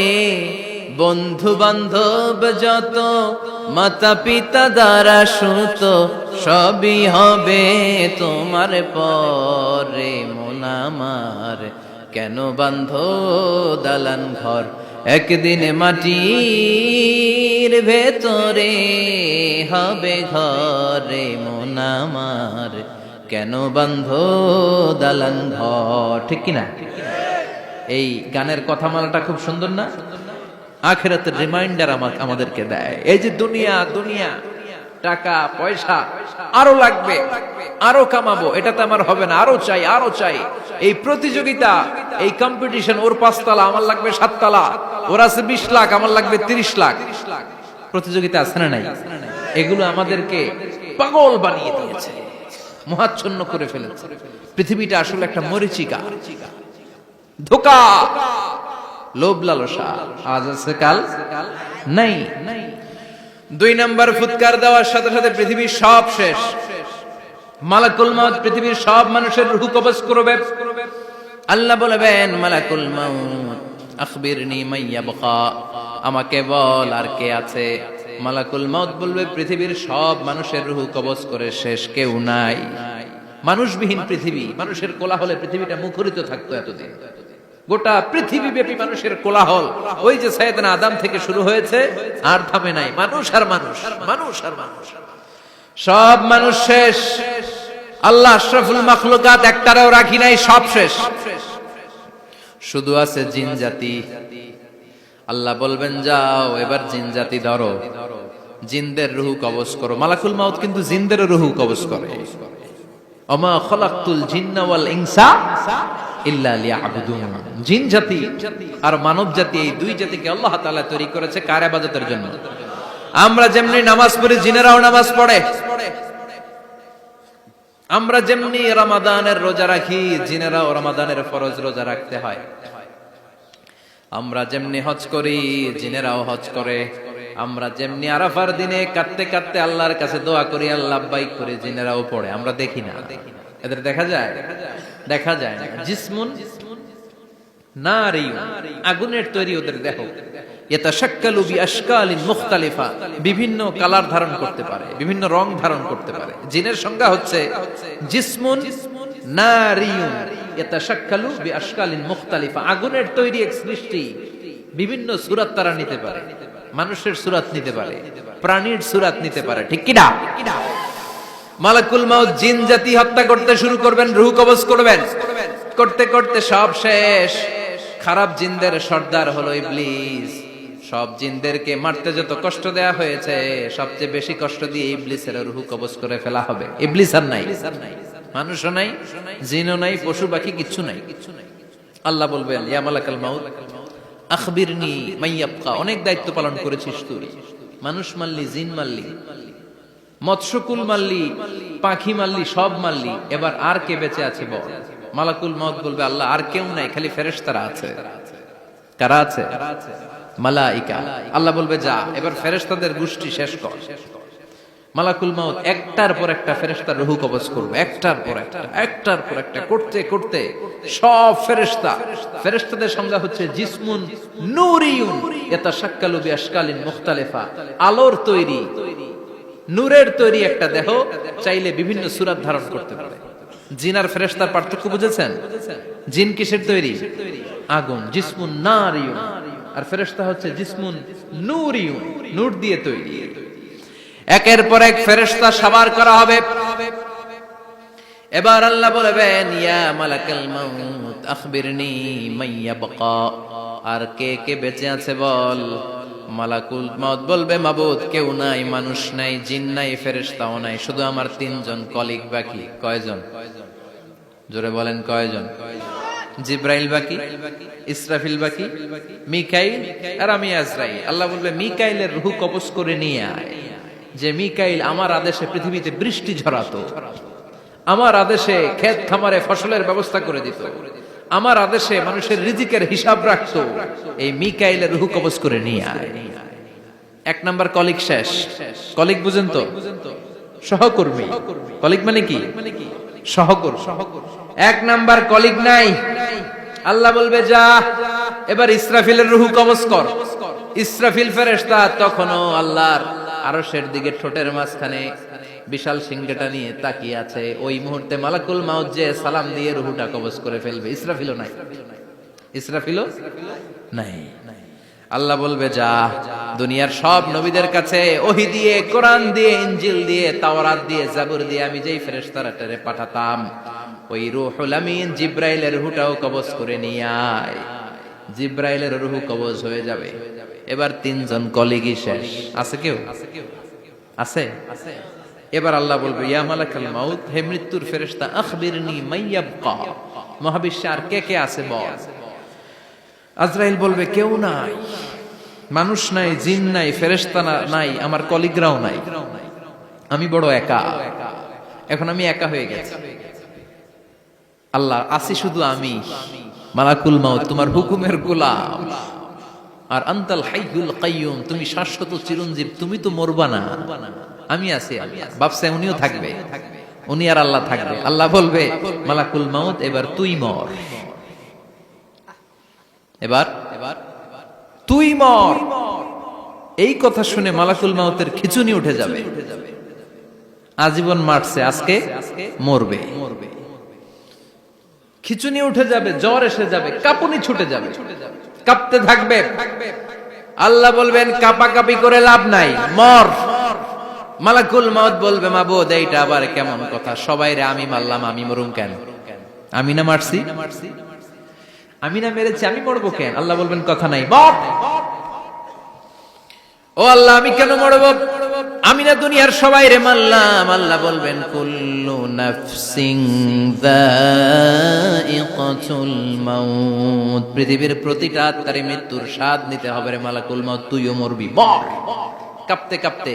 বন্ধু বান্ধব যত মাতা পিতা দ্বারা সুত সবই হবে তোমার পরে মন আমার, কেন বাঁধো দালান ঘর, একদিন মাটির ভেতরে হবে ঘরে মন আমার, কেন বাঁধো দালান ঘর। ঠিক কিনা? এই গানের কথামালাটা খুব সুন্দর না? আখিরাতের রিমাইন্ডার আমাদেরকে দেয়। এই যে দুনিয়া দুনিয়া, টাকা পয়সা আরো লাগবে, আরো কামাবো, এটাতে আমার হবে না, আরো চাই আরো চাই। এই প্রতিযোগিতা, এই কম্পিটিশন, ওর 5 তলা আমার লাগবে 7 তলা, ওর আছে 20 লাখ আমার লাগবে 30 লাখ, প্রতিযোগিতা আছে না নাই? এগুলো আমাদেরকে পাগল বানিয়ে দিয়েছে, মোহাচ্ছন্ন করে ফেলেছে। পৃথিবীটা আসলে একটা মরীচিকা, ধোঁকা, লোভ লালসা, আজ আছে কাল নাই। 2 নাম্বার ফুৎকার দেওয়ার সাথে সাথে পৃথিবীর সব শেষ। মালাকুল মাউত পৃথিবীর সব মানুষের রূহ কবজ করবে। আল্লাহ বলবেন, মালাকুল মাউত আখবিরনি মাইয়াবকা, আমাকে বল আর কে আছে। মালাকুল মাউত বলবে, পৃথিবীর সব মানুষের রূহ কবজ করে শেষ, কেউ নাই। মানুষবিহীন পৃথিবী, মানুষের কোলাহলে পৃথিবীটা মুখরিত থাকতো এতদিন। গোটা পৃথিবী ব্যাপী মানুষের কোলাহল, ওই যে সাইয়েদনা আদম থেকে শুরু হয়েছে, আর থামে নাই। মানুষ আর মানুষ, মানুষ আর মানুষ, সব মানুষ শেষ। আল্লাহ আশরাফুল মাখলুকাত একটারও রাখি নাই, সব শেষ। শুধু আছে জিন জাতি। আল্লাহ বলবেন, যাও এবার জিন জাতি ধরো, জিনদের রূহ কবজ করো। মালাকুল মাউত কিন্তু জিনদের রূহ কবজ করে। ওমা খলাকতুল জিন্না ওয়াল ইনসা ইল্লা লিয়াবুদুন। জিন জাতি আর মানব জাতি, এই দুই জাতিকে আল্লাহ তাআলা তৈরি করেছে কার ইবাদতের জন্য? আমরা যেমনি নামাজ পড়ি, জিনেরাও নামাজ পড়ে। আমরা যেমনি রমাদানের রোজা রাখি, জিনেরাও রমাদানের ফরজ রোজা রাখতে হয়। আমরা যেমনি হজ করি, জিনেরাও হজ করে। আমরা যেমনি আরাফার দিনে কাঁদতে কাঁদতে আল্লাহর কাছে দোয়া করি, আল্লাহ লাব্বাইক করে, জিনেরাও পড়ে। আমরা দেখি না, এদের দেখা যায়? দেখা যায় না। জিসমুন নারিয়ুন, আগুনের তৈরি ওদের দেহ। ইয়াতাশাক্কালু বিআশকালিন মুখতালিফা, বিভিন্ন কালার ধারণ করতে পারে, বিভিন্ন রং ধারণ করতে পারে। জিনের সংজ্ঞা হচ্ছে জিসমুন নারিয়ুন ইয়াতাশাক্কালু বিআশকালিন মুখতালিফা, আগুনের তৈরি এক সৃষ্টি। বিভিন্ন সূরত তারা নিতে পারে, মানুষের সূরত নিতে পারে, প্রাণীর সূরত নিতে পারে, ঠিক কি না? মালাকুল মাউত জিন জাতি হত্যা করতে শুরু করবেন, রূহ কবজ করবেন। করতে করতে সব শেষ। খারাপ জিনদের সর্দার হলো ইবলিস। সব জিনদেরকে মারতে যত কষ্ট দেয়া হয়েছে, সবচেয়ে বেশি কষ্ট দিয়ে ইবলিসের রূহ কবজ করে ফেলা হবে। ইবলিস আর নাই, মানুষও নাই, জিনও নাই, পশু পাখি কিচ্ছু নাই। আল্লাহ বলবেন, ইয়া মালাকুল মাউত আখবিরনি মাইয়াবকা, অনেক দায়িত্ব পালন করেছিস তুই। মানুষ মারলি, জিন মারলি, মৎস্যকুল মারলি, পাখি মারলি, সব মারলি, এবার আর কে বেঁচে আছে বল? মালাকুল মাউত বলবে, আল্লাহ আর কেউ নাই, খালি ফেরেশতারা আছে। কারা আছে? মালাইকা। আল্লাহ বলবে, যা এবার ফেরেশতাদের গোষ্ঠী শেষ কর। মালাকুল মাউত একটার পর একটা ফেরেশতার রূহ কবজ করবে, একটার পর একটা, একটার পর একটা করতে করতে সব ফেরেশতা। ফেরেশতাদের সংজ্ঞা হচ্ছে জিসমুন নূরিয়ুন ইয়াতাশাক্কালু বিআশকালিন মুখতালিফা, আলোর তৈরি, নূরের তৈরি একটা দেহ, চাইলে বিভিন্ন সূরত ধারণ করতে পারে। জিন আর ফেরেশতার পার্থক্য বুঝেছেন? জিন কিসের তৈরি? আগুন, জিসমুন নারিয়ুন। আর ফেরেশতা হচ্ছে জিসমুন নূরিয়ুন, নূর দিয়ে তৈরি। একের পর এক ফেরেশতা সবার করা হবে। এবার আল্লাহ বলবেন, ইয়া মালাকুল মাউত আখবিরনি মাইয়াবকা, আর কে কে বেঁচে আছে বল। মালাকুল মাউত বলবে, মাবুদ কেউ নাই, মানুষ নাই, জিন নাই, ফেরেশতাও নাই, শুধু আমার 3 জন কলিগ বাকি। কয়জন? জোরে বলেন, কয়জন? জিব্রাইল বাকি, ইসরাফিল বাকি, মিকাইল আর আমি আজরাইল। আল্লাহ বলবে, মিকাইলের রূহ কবজ করে নিয়ে আয়। যে মিকাইল আমার আদেশে পৃথিবীতে বৃষ্টি ঝরাতো, আমার আদেশে ক্ষেত খামারে ফসলের ব্যবস্থা করে দিত, আমার আদেশে মানুষের রিজিকের হিসাব রাখতো, এই মিকাইলের রূহ কবজ করে নিয়ে আয়। 1 নাম্বার কলিগ শেষ। কলিগ বুঝেন তো? সহকর্মী। কলিগ মানে কি? সহকর্মী। 1 নাম্বার কলিগ নাই। আল্লাহ বলবে, যা এবার ইসরাফিলের রূহ কবজ কর। ইসরাফিল ফেরেশতা তখনও আল্লাহর আরশের দিকে ঠোঁটের মাঝখানে বিশাল সিংহটা নিয়ে তাকিয়ে আছে। ওই মুহূর্তে মালাকুল মাউত যে সালাম দিয়ে রূহটা কবজ করে ফেলবে। ইসরাফিলও নাই, ইসরাফিলও নাই। আল্লাহ বলবে, যা দুনিয়ার সব নবীদের কাছে ওহী দিয়ে, কোরআন দিয়ে, ইনজিল দিয়ে, তাওরাত দিয়ে, জাবুর দিয়ে আমি যেই ফেরেশতারে পাঠাতাম, ওই রূহুল আমিন জিব্রাইলের রূহটাও কবজ করে নিয়ে আয়। জিব্রাইলের রূহ কবজ হয়ে যাবে। এবার 3 জন কলিগই শেষ। আছে কেউ? আছে? এবার আল্লাহ বলবে, ইয়া মালাকুল মাউত, হে মৃত্যুর ফেরেশতা, আখবিরনি মাইয়াবকা, মহাবিশ্বে আর কে কে আছে বল। আজরাইল বলবে, কেউ নাই, মানুষ নাই, জিন নাই, ফেরেশতা নাই, আমার কলিগরাও নাই, আমি বড় একা। এখন আমি একা হয়ে গেছি। আল্লাহ, আসি শুধু আমি। মালাকুল মাউত তোমার হুকুমের গোলাম, আর আনতাল হাইয়ুল কাইয়ুম, তুমি শাশ্বত চিরঞ্জীব, তুমি তো মরবা না, আমি আছি। ভাবছে উনিও থাকবে, উনি আর আল্লাহ থাকবে। আল্লাহ বলবে মালাকুল মাউত এবার তুই মর, এবার তুই মর। এই কথা শুনে মালাকুল মাউতের খিচুনি উঠে যাবে। আজীবন মারছে, আজকে মরবে। খিচুনি উঠে যাবে, জ্বর এসে যাবে, কাঁপুনি ছুটে যাবে, কাঁপতে থাকবে। আল্লাহ বলবেন কাঁপাকাঁপি করে লাভ নাই, মর। মালাকুল মাউত বলবে মাবুদ এইটা আবার কেমন কথা, সবাই রে আমি মারলাম, আমি মরুম কেন? আমি না মারছি, আমি না মেরেছি, আমি মরবো কেন? আল্লাহ বলবেন কথা নাই, মর। ও আল্লাহ আমি কেন মরবো? আমি না দুনিয়ার সবাই রে মারলাম। আল্লাহ বলবেন কুল্লু নাফসিন যায়িকাতুল মাউত, পৃথিবীর প্রতিটা আত্মারে মৃত্যুর স্বাদ নিতে হবে রে মালাকুল মাউত, তুইও মরবি, মর। কাঁপতে কাঁপতে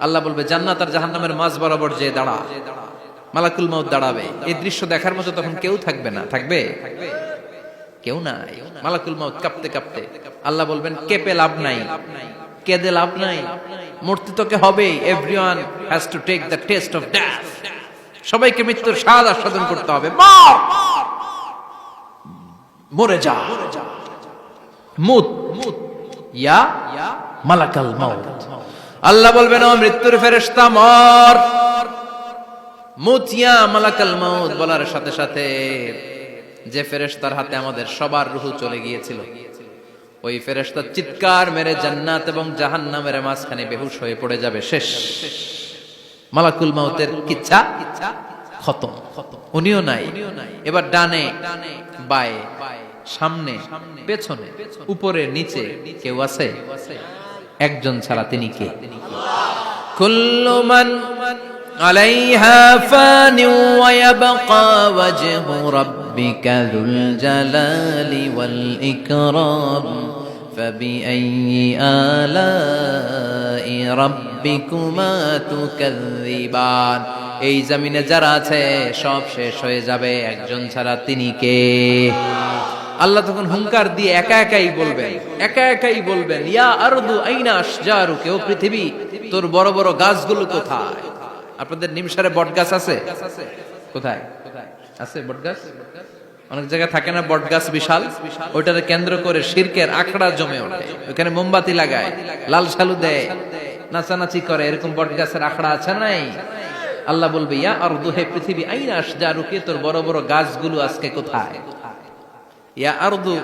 আল্লাহ বলবে জান্নাত আর জাহান্নামের মাঝ বরাবর যে দাঁড়া। মালাকুল মাউত দাঁড়াবে, এই দৃশ্য দেখার মতো তখন কেউ থাকবে না, থাকবে কেউ নাই। মালাকুল মাউত কাঁপতে কাঁপতে আল্লাহ বলবেন কেঁপে লাভ নাই, কেঁদে লাভ নাই, মরতে তোকে হবে। Everyone has to take the test of death, সবাইকে মৃত্যুর স্বাদ আস্বাদন করতে হবে। মর, মরে যা, মুত ইয়া মালাকাল মাউত। আল্লাহ বলবেন ও মৃত্যুর ফেরেশতা মর, মুত ইয়া মালাকাল মাউত। বলার সাথে সাথে যে ফেরেশতার হাতে আমাদের সবার রূহ চলে গিয়েছিল, ওই ফেরেশতা চিৎকার মেরে জান্নাত এবং জাহান্নামের মাঝখানে বেহুশ হয়ে পড়ে যাবে, শেষ। মালাকুল মাউতের কিচ্ছা খতম, উনিও নাই। এবার ডানে বায়ে, সামনে পেছনে, উপরে নিচে কেউ আছে? একজন ছাড়া, তিনি কে? কুল্লু মান আলাইহা ফানি ওয়া ইয়াবকা ওয়াজহু রাব্বিকা যুল জালালি ওয়াল ইকরাম ফাবিআইয়ি আলাই রাব্বিকুমা তুকাযযিবান। এই জমিনে যারা আছে সব শেষ হয়ে যাবে, একজন ছাড়া, তিনি কে? আল্লাহ তখন হুঙ্কার দিয়ে একা একাই বলবেন, একা একাই বলবেন ইয়া আরদু আইনা আশজারুকা, ও পৃথিবী তোর বড় বড় গাছগুলো কোথায়? আপনাদের নিমসারে বট গাছ আছে? কোথায় আছে বট গাছ? অনেক জায়গায় থাকে না বট গাছ বিশাল, ওইটারে কেন্দ্র করে শিরকের আখড়া জমে ওঠে, ওখানে মোমবাতি লাগায়, লাল সালু দেয়, নাচানাচি করে, এরকম বট গাছের আখড়া আছে নাই? আল্লাহ বলবে ইয়া আরদু, হে পৃথিবী, আইনা আশজারুকা, তোর বড় বড় গাছগুলো আজকে কোথায়? ইয়া আরদু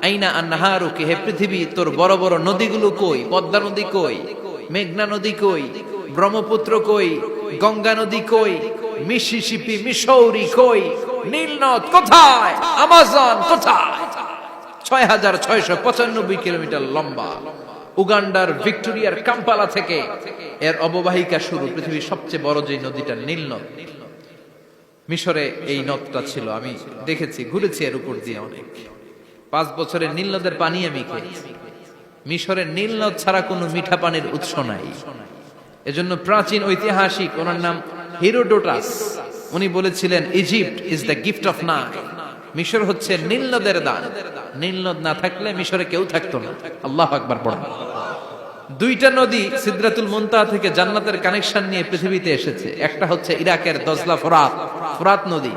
আইনা আনহারুকা, হে পৃথিবী তোর বড় বড় নদীগুলো কই? পদ্মা নদী কই? মেঘনা নদী কই? ব্রহ্মপুত্র কই? গঙ্গা নদী কই? মিসিসিপি, মিসৌরি কই? নীল নদ কোথায়? আমাজন কোথায়? ৬৬৯৫ কিলোমিটার লম্বা, উগান্ডার ভিক্টোরিয়ার কাম্পালা থেকে এর অববাহিকা শুরু। পৃথিবীর সবচেয়ে বড় যে নদীটা নীল নদ, মিশরে এই নদটা ছিল। আমি দেখেছি, ঘুরেছি এর উপর দিয়ে অনেক। 5 বছরের নীল নদের পানি আমি খেয়েছি। মিশরের নীল নদ ছাড়া কোনো মিঠা পানির উৎস নাই। এজন্য প্রাচীন ঐতিহাসিক, ওনার নাম হিরোডোটাস, উনি বলেছিলেন Egypt is the gift of Nile, মিশর হচ্ছে নীল নদের দান। নীল নদ না থাকলে মিশরে কেউ থাকতো না। আল্লাহু আকবার পড়েন। 2টা নদী সিদরাতুল মুনতাহা থেকে জান্নাতের কানেকশন নিয়ে পৃথিবীতে এসেছে। একটা হচ্ছে ইরাকের দজলা ফোরাত নদী,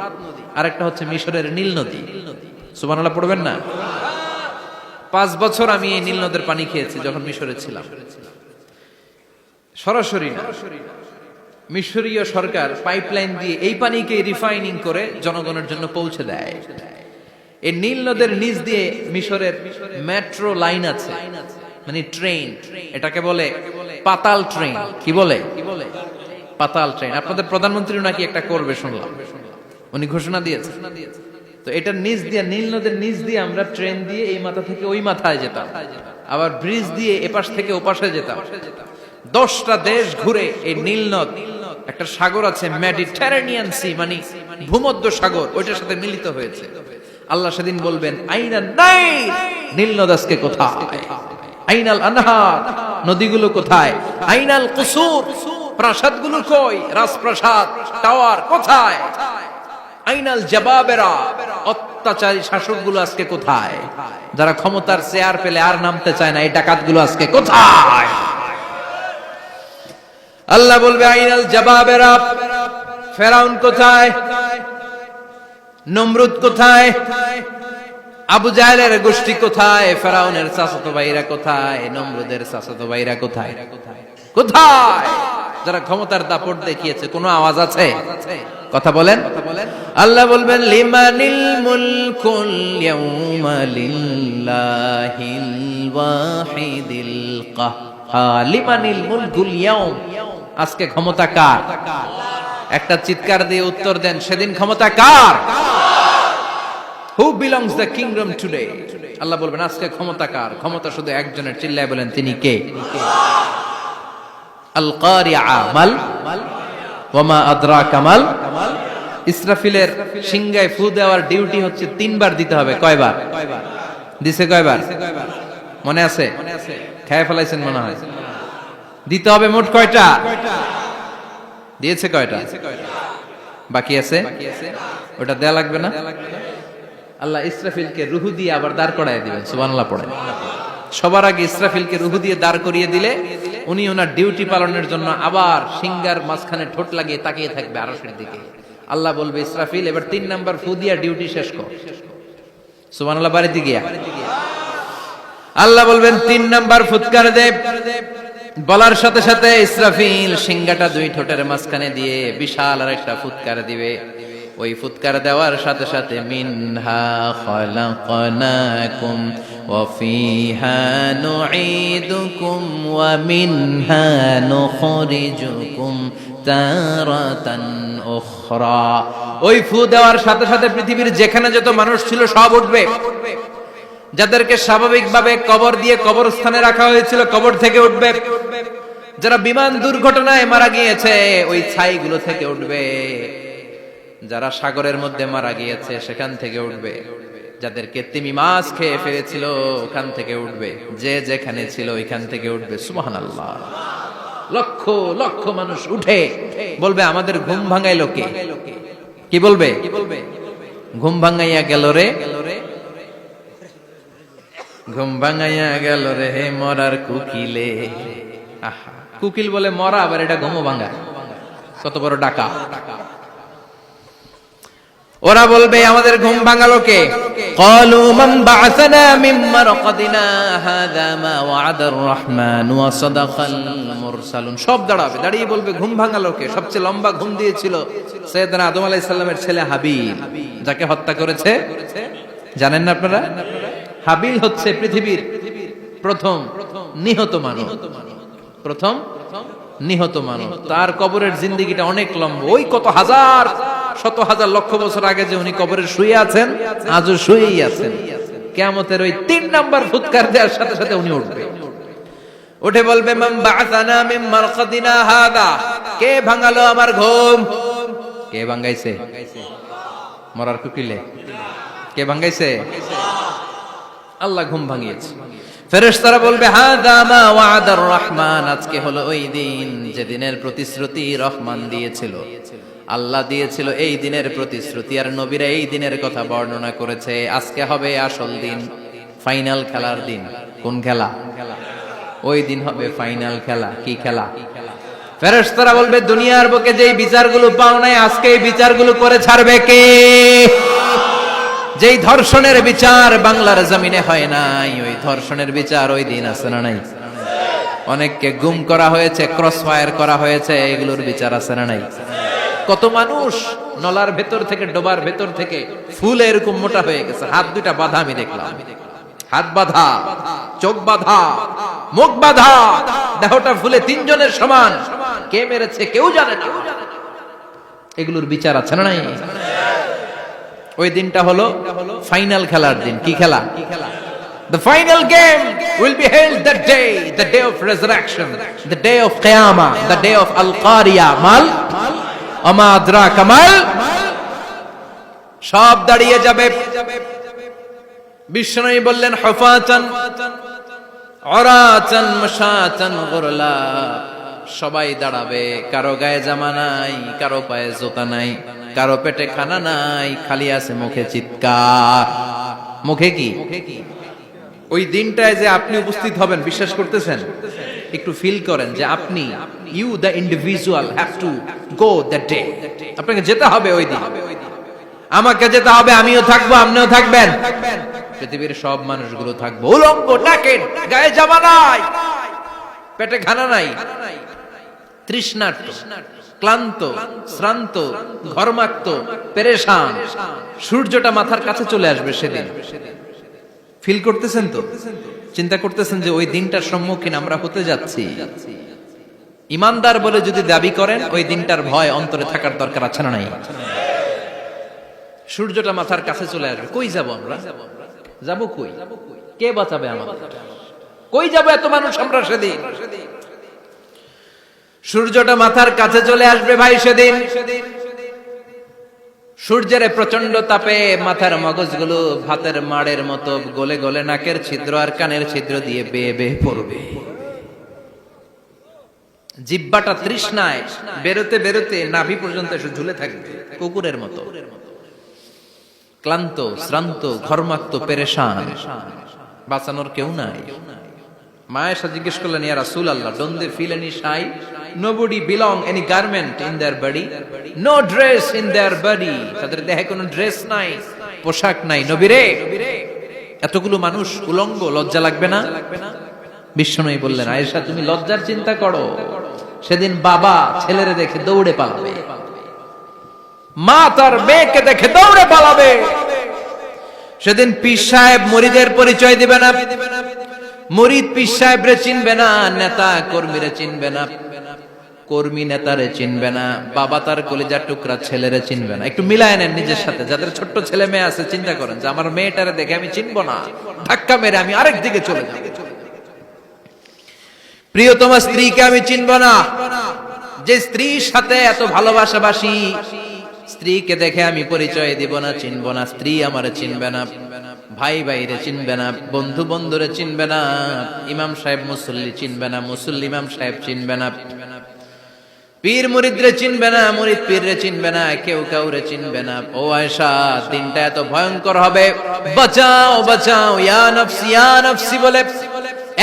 আর একটা হচ্ছে মিশরের নীল নদী। সুবহানাল্লাহ পড়বেন না? 5 বছর আমি এই নীল নদের পানি খেয়েছি যখন মিশরে ছিলাম। সরাসরি না, মিশরীয় সরকার পাইপলাইন দিয়ে এই পানিকে রিফাইনিং করে জনগণের জন্য পৌঁছে দেয়। এই নীল নদের নিচ দিয়ে মিশরের মেট্রো লাইন আছে, মানে ট্রেন, এটাকে বলে পাতাল ট্রেন। কি বলে? পাতাল ট্রেন। আপনাদের প্রধানমন্ত্রী নাকি একটা করবে শুনলাম, উনি ঘোষণা দিয়েছে। তো এটার নিচ দিয়ে, নীল নদের নিচ দিয়ে আমরা ট্রেন দিয়ে এই মাথা থেকে ওই মাথায় যেতাম, আবার ব্রিজ দিয়ে এপাশ থেকে ওপাশে যেতাম। 10টা দেশ ঘুরে এই নীল নদ, একটা সাগর আছে মেডিটেরেনিয়ান সি, মানে ভূমধ্য সাগর, ওইটার সাথে মিলিত হয়েছে। আল্লাহ সেদিন বলবেন আইনা নাই, নীল নদ আজকে কোথায়? আইনাল আনহার, নদীগুলো কোথায়? আইনাল কুসুর, প্রাসাদগুলো কই? রাজপ্রাসাদ, টাওয়ার কোথায়? আইনাল জাবাবেরা, অত্যাচারী শাসকগুলো আজকে কোথায়? যারা ক্ষমতার চেয়ার পেলে আর নামতে চায় না, এই ডাকাতগুলো আজকে কোথায়? আল্লাহ বলবে আইনাল জাবাবেরা, ফেরাউন কোথায়? নমরুদ কোথায়? আবু জাহেলের গোষ্ঠী কোথায়? ফেরাউনের চাচাতো ভাইরা কোথায়? নমরুদের চাচাতো ভাইরা কোথায়? কোথায়? যারা ক্ষমতার দাপট দেখিয়েছে, কোনো আওয়াজ আছে? কথা বলেন। আল্লাহ বলবেন লিমানিল মুলকুল ইয়াউমা লিল্লাহিল ওয়াহিদিল কাহ্হার। লিমানিল মুলকুল ইয়াউম, আজকে ক্ষমতা কার? একটা চিৎকার দিয়ে উত্তর দেন, সেদিন ক্ষমতা কার? Who belongs the kingdom today? আল্লাহ বলবেন আজকে ক্ষমতা কার? ক্ষমতা শুধু একজনের, চিল্লায় বলেন তিনি কে? আল কারিআ মাল ওয়া মা আদরাকা মাল। ইসরাফিলের সিংহায় ফু দেওয়ার ডিউটি হচ্ছে 3 বার দিতে হবে। কয়বার দিছে? কয়বার মনে আছে? খেয়ে ফেলাইছেন মনে হয়। দিতে হবে মোট কয়টা? দিয়েছে কয়টা? বাকি আছে, ওটা দেয়া লাগবে না? আল্লাহ ইসরাফিলকে রুহু দিয়ে আবার দাঁড় করায় দিবেন। সুবহানাল্লাহ পড়ে। সবার আগে ইসরাফিলকে রুহু দিয়ে দাঁড় করিয়ে দিলে উনি ওনার ডিউটি পালনের জন্য আবার সিংহার মাঝখানে ঠোঁট লাগিয়ে তাকিয়ে থাকবে আরশের দিকে। আল্লাহ বলবে ইসরাফিল এবার 3 নাম্বার ফু দিয়া ডিউটি শেষ কর। সুবহানাল্লাহ। বাড়িতে গিয়া আল্লাহ বলবেন 3 নাম্বার ফুৎকার দে। বলার সাথে সাথে ইসরাফিল সিংহাটা 2 ঠোঁটের মাঝখানে দিয়ে বিশাল আরেকটা ফুৎকার দিবে। ওই ফুৎকার দেওয়ার সাথে সাথে মিনহা খালাকনাকুম ওয়া ফিহা নুঈদুকুম ওয়া মিনহা নুখরিজুকুম তারাতান উখরা। ওই ফু দেওয়ার সাথে সাথে পৃথিবীর যেখানে যত মানুষ ছিল সব উঠবে। যাদেরকে স্বাভাবিকভাবে কবর দিয়ে কবরস্থানে রাখা হয়েছিল কবর থেকে উঠবে। যারা বিমান দুর্ঘটনায় মারা গিয়েছে ওই ছাইগুলো থেকে উঠবে। যারা সাগরের মধ্যে মারা গিয়েছে সেখান থেকে উঠবে। যাদেরকে তিমি মাছ খেয়ে ফেলেছিল ওখান থেকে উঠবে। যে যেখানে ছিল ওইখান থেকে উঠবে। সুবহানাল্লাহ। লক্ষ লক্ষ মানুষ উঠে বলবে আমাদের ঘুম ভাঙাইলো কে? কি বলবে? ঘুম ভাঙাইয়া গেল রে, ঘুম ভাঙাইয়া গেল রে মরার কুকিলে। আহা, কুকিল বলে মরা, আবার এটা ঘুমো ভাঙা। কত বড় ডাকা। ওরা বলবে আমাদের ঘুম ভাঙালো কে? ক্বালু মান বা'আসানা মিন মারকাদিনা হাযা মা ওয়া'আদার রহমান ওয়া সাদাকাল মুরসালুন। সব দাঁড়াবে, দাঁড়িয়ে বলবে ঘুম ভাঙালো কে? সবচেয়ে লম্বা ঘুম দিয়েছিল সাইয়েদনা আদম আলাইহিস সালামের ছেলে হাবিল, যাকে হত্যা করেছে। জানেন না আপনারা? হাবিল হচ্ছে পৃথিবীর প্রথম নিহত মানব। প্রথম নিহত মানব। তার কবরের জিন্দেগিটা অনেক লম্বা। ওই কত হাজার শত হাজার লক্ষ বছর আগে যে উনি কবরে শুয়ে আছেন, আজও শুয়েই আছেন। কিয়ামতের ওই 3 নাম্বার ফুৎকার দেওয়ার সাথে সাথে উনি উঠবে। উঠে বলবে মান বা'আসানা মিন মারকাদিনা হাযা। কে ভাঙালো আমার ঘুম? কে ভাঙাইছে? মরার কুকিলে কে ভাঙাইছে? আল্লাহ ঘুম ভাঙিয়েছে। ফেরেশতারা বলবে হাযা মা ওয়া'আদার রহমান। আজকে হলো ওই দিন যে দিনের প্রতিশ্রুতি রহমান দিয়েছিল, আল্লাহ দিয়েছিল। এই দিনের প্রতিশ্রুতি আর নবীরা এই দিনের কথা বর্ণনা করেছে। আজকে হবে আসল দিন, ফাইনাল খেলার দিন। কোন খেলা? ওই দিন হবে ফাইনাল খেলা। কি খেলা? ফেরেশতারা বলবে দুনিয়ার বুকে যেই বিচারগুলো পাও নাই আজকে এই বিচারগুলো করে ছাড়বে কে? যেই ধর্ষণের বিচার বাংলার জমিনে হয় নাই, ওই ধর্ষণের বিচার ওই দিন আছে না নাই? অনেককে গুম করা হয়েছে, ক্রস ফায়ার করা হয়েছে, এগুলোর বিচার আছে না নাই? কত মানুষ নলার ভেতর থেকে, ডোবার ভেতর থেকে ফুল এরকম মোটা হয়ে গেছে। হাত দুটা বাঁধা, আমি দেখলাম। হাত বাঁধা, চোখ বাঁধা, মুখ বাঁধা, দেহটা ফুলে 3 জনের সমান। কে মেরেছে কেউ জানে না। এগুলোর বিচার আছে না নাই? ওই দিনটা হলো ফাইনাল খেলার দিন। কি খেলা? The final game will be held that day, the day of resurrection, the day of Qiyamah, the day of Al-Qari'ah. Mal আমা আদরাকা মাল। সব দাঁড়িয়ে যাবে। বিষ্ণু বললেন হুফাতান উরাতান মাশাতান গুরলা। সবাই দাঁড়াবে, কারো গায়ে জামা নাই, কারো পায়ে জুতা নাই। কারো পেটে খানা নাই, খালি আছে মুখে চিৎকার। মুখে কি? ওই দিনটায় যে আপনি উপস্থিত হবেন, বিশ্বাস করতেছেন? একটু ফিল করেন যে আপনি, you the individual have to go that day. আপনাকে যেতে হবে ওই দিন, আমাকে যেতে হবে, আমিও থাকবো, আপনিও থাকবেন, পৃথিবীর সব মানুষগুলো থাকবো উলঙ্গ, নাকেড, গায়ে জামা নাই, পেটে খানা নাই, তৃষ্ণার্ত, ক্লান্ত, শ্রান্ত, ঘর্মাক্ত, পেরেশান। সূর্যটা মাথার কাছে চলে আসবে সেদিন। ফিল করতেছেন তো? চিন্তা করতেছেন যে ওই দিনটার সম্মুখীন আমরা হতে যাচ্ছি। ইমানদার বলে যদি দাবি করেন, ওই দিনটার ভয় অন্তরে থাকার দরকার আছে না নাই? সূর্যটা মাথার কাছে চলে আসবে, কই যাব আমরা? যাব কই? কে বাঁচাবে আমাদের? কই যাব এত মানুষ আমরা সেদিন? সূর্যটা মাথার কাছে চলে আসবে ভাই সেদিন। সূর্যের প্রচন্ড তাপে মাথার মগজগুলো ভাতের মাড়ের মতো গলে গলে নাকের ছিদ্র আর কানের ছিদ্র দিয়ে বেয়ে বেয়ে পড়বে। জিহ্বাটা তৃষ্ণায় বেরোতে বেরোতে নাভি পর্যন্ত এসে ঝুলে থাকবে কুকুরের মতো। ক্লান্ত, শ্রান্ত, ঘর্মাক্ত, পেরেশান, বাঁচানোর কেউ নাই। মায়েশা জিজ্ঞেস করলেন, ইয়া রাসূলুল্লাহ, don't they feel any shy? Nobody belong any garment in their body, no dress in their body. তাদের দেহে কোনো ড্রেস নাই, পোশাক নাই। নবী রে, এতগুলো মানুষ উলঙ্গ, লজ্জা লাগবে না? বিশ্বনবী বললেন, আয়েশা তুমি লজ্জার চিন্তা করো, সেদিন বাবা ছেলেরে দেখে দৌড়ে পালাবে, মা তার মেয়েকে দেখে দৌড়ে পালাবে। সেদিন পীর সাহেব মুরিদের পরিচয় দিবে না, মুরিদ পীর সাহেবরে চিনবে না, নেতা কর্মীরে চিনবে না, কর্মী নেতারে চিনবে না, বাবা তার কলিজার টুকরা ছেলেরে চিনবে না। একটু মিলায় নেন নিজের সাথে। যাদের ছোট্ট ছেলে মেয়ে আছে, চিন্তা করেন যে আমার মেয়েটারে দেখে আমি চিনবো না, ধাক্কা মেরে আমি আরেক দিকে চলে যাব। প্রিয়তমা স্ত্রীকে আমি চিনবো না, যে স্ত্রীর সাথে এত ভালোবাসাবাসি, স্ত্রীকে দেখে আমি পরিচয় দিব না, চিনবো না। স্ত্রী আমারে চিনবে না, ভাই ভাইরে চিনবে না, বন্ধু বন্ধুরে চিনবে না, ইমাম সাহেব মুসল্লি চিনবে না, মুসল্লি ইমাম সাহেব চিনবে না, পীর মুরিদরে চিনবে না, মুরিদ পীররে চিনবে না, কেউ কাউরে চিনবে না। ও আয়েশা, দিনটা এত ভয়ঙ্কর হবে, বাঁচাও বাঁচাও, ইয়া নফসি ইয়া নফসি বলে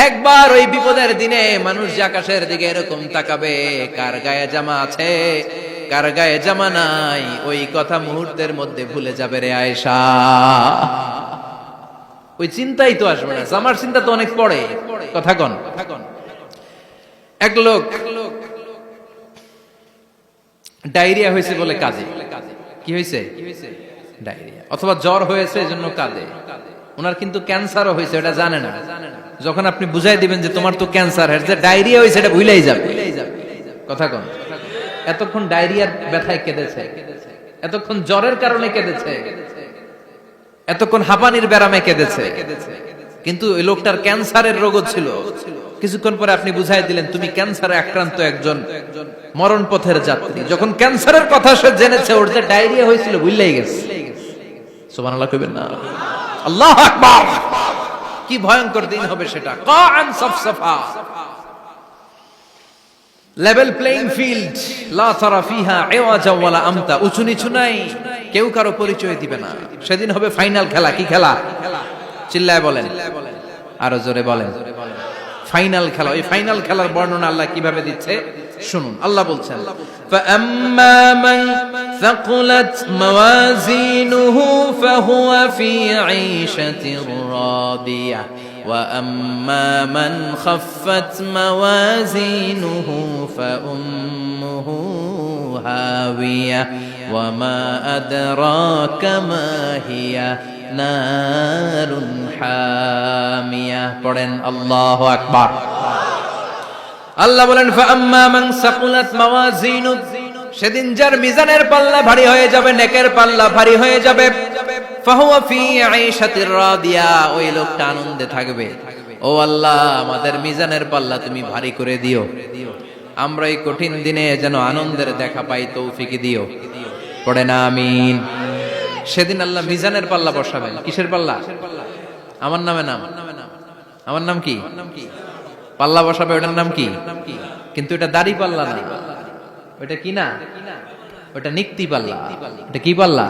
একবার ওই বিপদের দিনে মানুষ যে আকাশের দিকে এরকম তাকাবে, কার গায়ে জামা আছে কার গায়ে জামা নাই, ওই কথা মুহূর্তের মধ্যে ভুলে যাবে রে আয়েশা। ওই চিন্তাই তো আসবে না। জামার চিন্তা তো অনেক পড়ে। কথা কন। এক লোক ডায়রিয়া হয়েছে বলে কাঁদে। কি হয়েছে? ডায়রিয়া, অথবা জ্বর হয়েছে এজন্য কাঁদে। ওনার কিন্তু ক্যান্সারও হয়েছে, এটা জানে না। যখন আপনি বুঝাই দিবেন যে তোমার তো ক্যান্সার, যে ডায়রিয়া হয়েছে এটা ভুলেই যাবে। কথা কন। এতক্ষণ ডায়রিয়ার ব্যথায় কেঁদেছে, এতক্ষণ জ্বরের কারণে কেঁদেছে, এতক্ষণ হাঁপানির ব্যারামে কেঁদেছে, কিন্তু ওই লোকটার ক্যান্সারের রোগও ছিল। কিছুক্ষণ পরে আপনি বুঝাই দিলেন তুমি ক্যান্সারে আক্রান্ত একজন মরণ পথের যাত্রী। যখন ক্যান্সারের কথা সে জেনেছে, ওর যে ডায়রিয়া হয়েছিল ভুলেই গেছে। সুবহানাল্লাহ কইবেন না? আল্লাহু আকবার। কি ভয়ঙ্কর দিন হবে সেটা। কাআন সাফসাফা, লেভেল প্লেইং ফিল্ড, লা তারা ফিহা ইওয়াজা ওয়ালা আমতা, উঁচু নিচু নাই, কেউ কারো পরিচয় দিবে না। সেদিন হবে ফাইনাল খেলা। কি খেলা? চিল্লায় বলেন, আরো জোরে বলেন। ফাইনাল খেলা। ওই ফাইনাল খেলার বর্ণনা আল্লাহ কিভাবে দিচ্ছে শুনুন। আল্লাহ বলছেন, ফাআম্মা মান সাকুলাত মাওয়াজিনুহু ফাহুয়া ফি ঈশাতির রাদিয়াহ ওয়া আম্মা মান খাফফাত মাওয়াজিনুহু ফাউম্মুহু হাওিয়াহ ওয়া মা আদরাকা মা হিয়া নারুন হামিয়া। পড়েন আল্লাহু আকবার। আল্লাহ বলেন, ফাআম্মা মান সাকুলাত মাওয়াজিনু, সেদিন যার মিজানের পাল্লা ভারী হয়ে যাবে, নেকের পাল্লা ভারী হয়ে যাবে, ফাহুয়া ফি ঈশাতির রাদিয়া, ওই লোকটা আনন্দে থাকবে। ও আল্লাহ, আমাদের মিজানের পাল্লা তুমি ভারী করে দিও, আমরা এই কঠিন দিনে যেন আনন্দের দেখা পাই, তৌফিক দিও। পড়েন আমিন। সেদিন আল্লাহ মিজানের পাল্লা বসাবেন। কিসের পাল্লা? আমার নামে নাম। আমার নাম কি? পাল্লা বসাবে, ওটার নাম কি? কিন্তু এটা দাড়ি পাল্লা না। ওটা কি না? ওটা নিক্তি পাল্লা। এটা কি পাল্লা?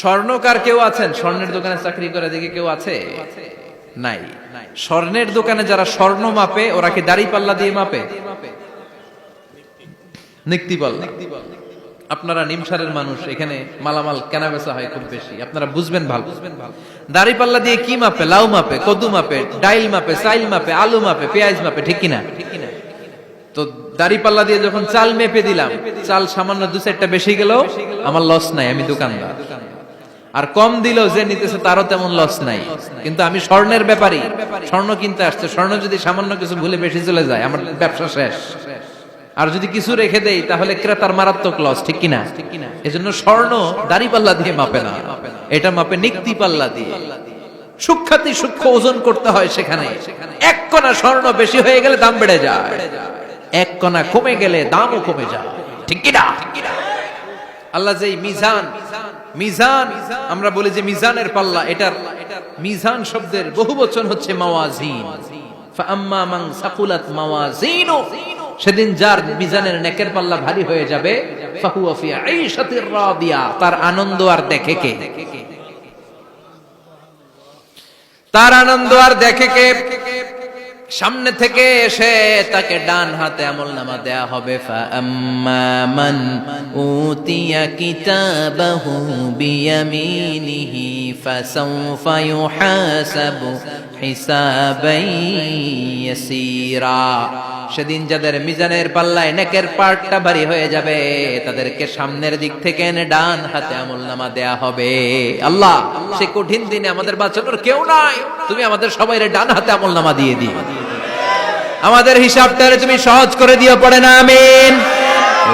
স্বর্ণকার কেউ আছেন? স্বর্ণের দোকানে চাকরি করে দেখে কেউ আছে? নাই। স্বর্ণের দোকানে যারা স্বর্ণ মাপে ওরা কি দাড়ি পাল্লা দিয়ে মাপে? নিক্তি পাল্লা। আপনারা নিমসারের মানুষ, এখানে মালামাল কেনা বেচা হয় খুব বেশি, আপনারা বুঝবেন ভালো। দাড়ি পাল্লা দিয়ে কি মাপে? লাউ মাপে, কদু মাপে, ডাইল মাপে, চাইল মাপে, আলু মাপে, পেঁয়াজ মাপে, ঠিক কিনা? তো দাড়ি পাল্লা দিয়ে যখন চাল মেপে দিলাম, চাল সামান্য 2-4টা বেশি গেল, আমার লস নাই, আমি দোকানদার। আর কম দিল যে নিতেছে তারও তেমন লস নাই। কিন্তু আমি স্বর্ণের ব্যাপারী, স্বর্ণ কিনতে আসছে, স্বর্ণ যদি সামান্য কিছু ভুলে বেশি চলে যায় আমার ব্যবসা শেষ। আর যদি কিছু রেখে দেই তাহলে ক্রেতার মারাত্মক লস, ঠিক কিনা? এজন্য স্বর্ণ দাড়ি পাল্লা দিয়ে মাপে না, এটা মাপে নিক্তি পাল্লা দিয়ে। সূক্ষ্মাতি সূক্ষ্ম ওজন করতে হয় সেখানে। এক কণা স্বর্ণ বেশি হয়ে গেলে দাম বেড়ে যায়, এক কণা কমে গেলে দামও কমে যায়, ঠিক কিনা? আল্লাহ যে মিজান, মিজান আমরা বলি যে মিজানের পাল্লা, এটার মিজান শব্দের বহুবচন হচ্ছে মাওয়াজিন। ফাআম্মা মান সাকুলাত মাওয়াজিনু, সেদিন যার মিজানের নেকের পাল্লা ভারী হয়ে যাবে, ফাহুয়া ফি আইশাতির রাদিয়া, তার আনন্দ আর দেখে কে? তার আনন্দ আর দেখে কে? সামনে থেকে এসে তাকে ডান হাতে আমলনামা দেয়া হবে। ফাআম্মা মান উতিয়া কিতাবাহু বিয়ামিনিহি ফাসাউফা ইউহাসাবু হিসাবান ইয়াসীরা, সেদিন যাদের মিজানের পাল্লায় নেকের পার্টটা ভারী হয়ে যাবে তাদেরকে সামনের দিক থেকে এনে ডান হাতে আমলনামা দেয়া হবে। আল্লাহ, সে কঠিন দিনে আমাদের বাঁচানোর কেউ নাই, তুমি আমাদের সবাইরে ডান হাতে আমলনামা দিয়ে দিও, আমাদের হিসাবটা তুমি সহজ করে দিও, পড়ে না আমিন।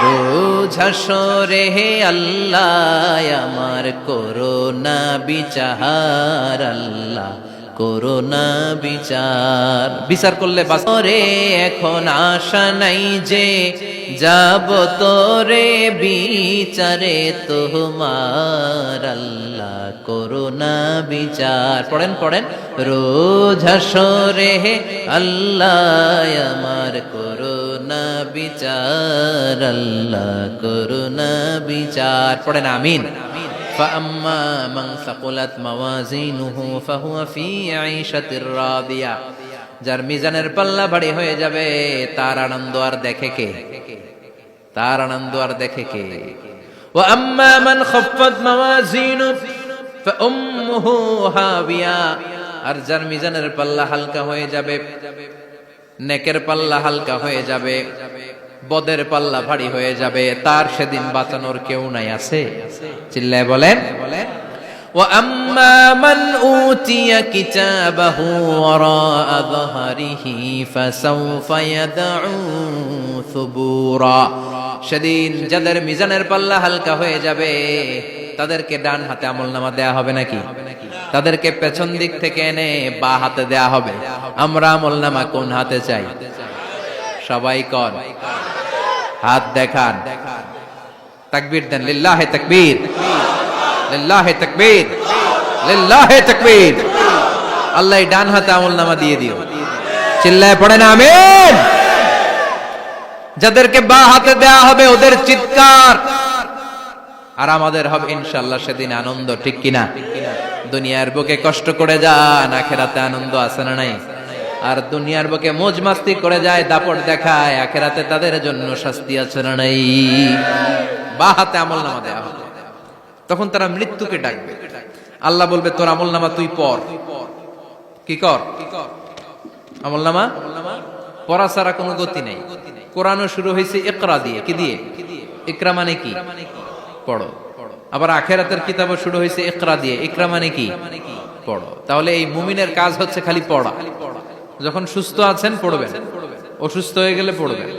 রোজ হাসরে হে আল্লাহ আমার করোনা বিচার, আল্লাহ করোনা বিচার, বিচার করলে বাসরে এখন আশা নাই যে যাব তোরে বিচারে তোমার, আল্লাহ করোনা বিচার। পড়েন পড়েন, রোজ হাসরে হে আল্লাহ আমার করোনা বিচার, আল্লাহ করোনা বিচার, পড়েন আমিন। فأما من ثقلت موازينه فهو في عيشة راضية, যার মিজানের পাল্লা ভারী হয়ে যাবে তার আনন্দ আর দেখে কে? তার আনন্দ আর দেখে কে? وأما من خفت موازينه فأمه هاوية, আর যার মিজানের পাল্লা হালকা হয়ে যাবে, নেকের পাল্লা হালকা হয়ে যাবে, বদের পাল্লা ভারী হয়ে যাবে, তার সেদিন বাঁচানোর কেউ নাই। আছে? চিল্লায় বলেন। وَأَمَّا مَنْ أُوتِيَ كِتَابَهُ وَرَاءَ ظَهْرِهِ فَسَوْفَ يَدْعُو ثُبُورًا, সেদিন যাদের মিজানের পাল্লা হালকা হয়ে যাবে তাদেরকে ডান হাতে আমলনামা দেয়া হবে নাকি? তাদেরকে পেছন দিক থেকে এনে বা হাতে দেয়া হবে। আমরা আমলনামা কোন হাতে চাই? সবাই কোন হাত দেখান, তাকবীর দেন, লিল্লাহে তাকবীর, লিল্লাহে তাকবীর, লিল্লাহে তাকবীর। আল্লাহ ডান হাতে আমলনামা দিয়ে দিও, চিল্লায় পড়েন আমিন। যাদেরকে বা হাতে দেয়া হবে ওদের চিৎকার আর আমাদের হবে ইনশাআল্লাহ সেদিন আনন্দ, ঠিক কিনা? দুনিয়ার বুকে কষ্ট করে যান, আখিরাতে আনন্দ আছে না নাই? আর দুনিয়ার বুকে মौज মাস্তি করে যায়, দাপট দেখায়, আখিরাতে তাদের জন্য শাস্তি আছে না নাই? বা হাতে আমলনামা দেয়া হবে, তখন তারা মৃত্যুকে ডাকবে। আল্লাহ বলবে তোর আমলনামা তুই পড়। কি কর? আমলনামা পড়া ছাড়া কোনো গতি নেই। কোরআনও শুরু হয়েছে ইকরা দিয়ে। কি দিয়ে? ইকরা মানে কি? পড়ো। আবার আখিরাতের কিতাবও শুরু হয়েছে ইকরা দিয়ে। ইকরা মানে কি? পড়ো। তাহলে এই মুমিনের কাজ হচ্ছে খালি পড়া। যখন সুস্থ আছেন পড়বেন, অসুস্থ হয়ে গেলে পড়বেন,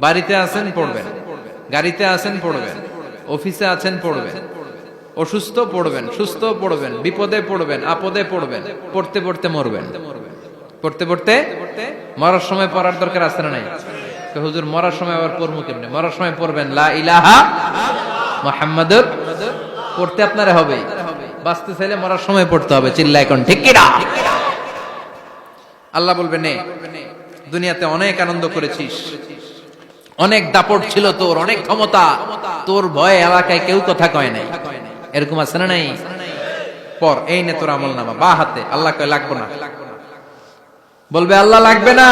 বাড়িতে আছেন পড়বেন, গাড়িতে আছেন পড়বেন, অফিসে আছেন পড়বেন, অসুস্থ পড়বেন, সুস্থ পড়বেন, বিপদে পড়বেন, আপদে পড়বেন, পড়তে পড়তে মরবেন। পড়তে পড়তে মরার সময় পড়ার দরকার আছে না নাই? হুজুর মরার সময় আবার পড়বো কেমনে? মরার সময় পড়বেন লা ইলাহা মুহাম্মাদুর, পড়তে আপনারে হবে। বাঁচতে চাইলে মরার সময় পড়তে হবে, চিল্লা এখন ঠিক কিনা? আল্লাহ বলবে নে, দুনিয়াতে অনেক আনন্দ করেছিস, অনেক দাপট ছিল তোর, অনেক ক্ষমতা, তোর ভয়ে এলাকায় কেউ কথা কয় নাই। এরকম আছে না নাই? পর এই নে তোর আমল নামা, বা হাতে। আল্লাহ কয় লাগবে না। বলবে আল্লাহ লাগবে না,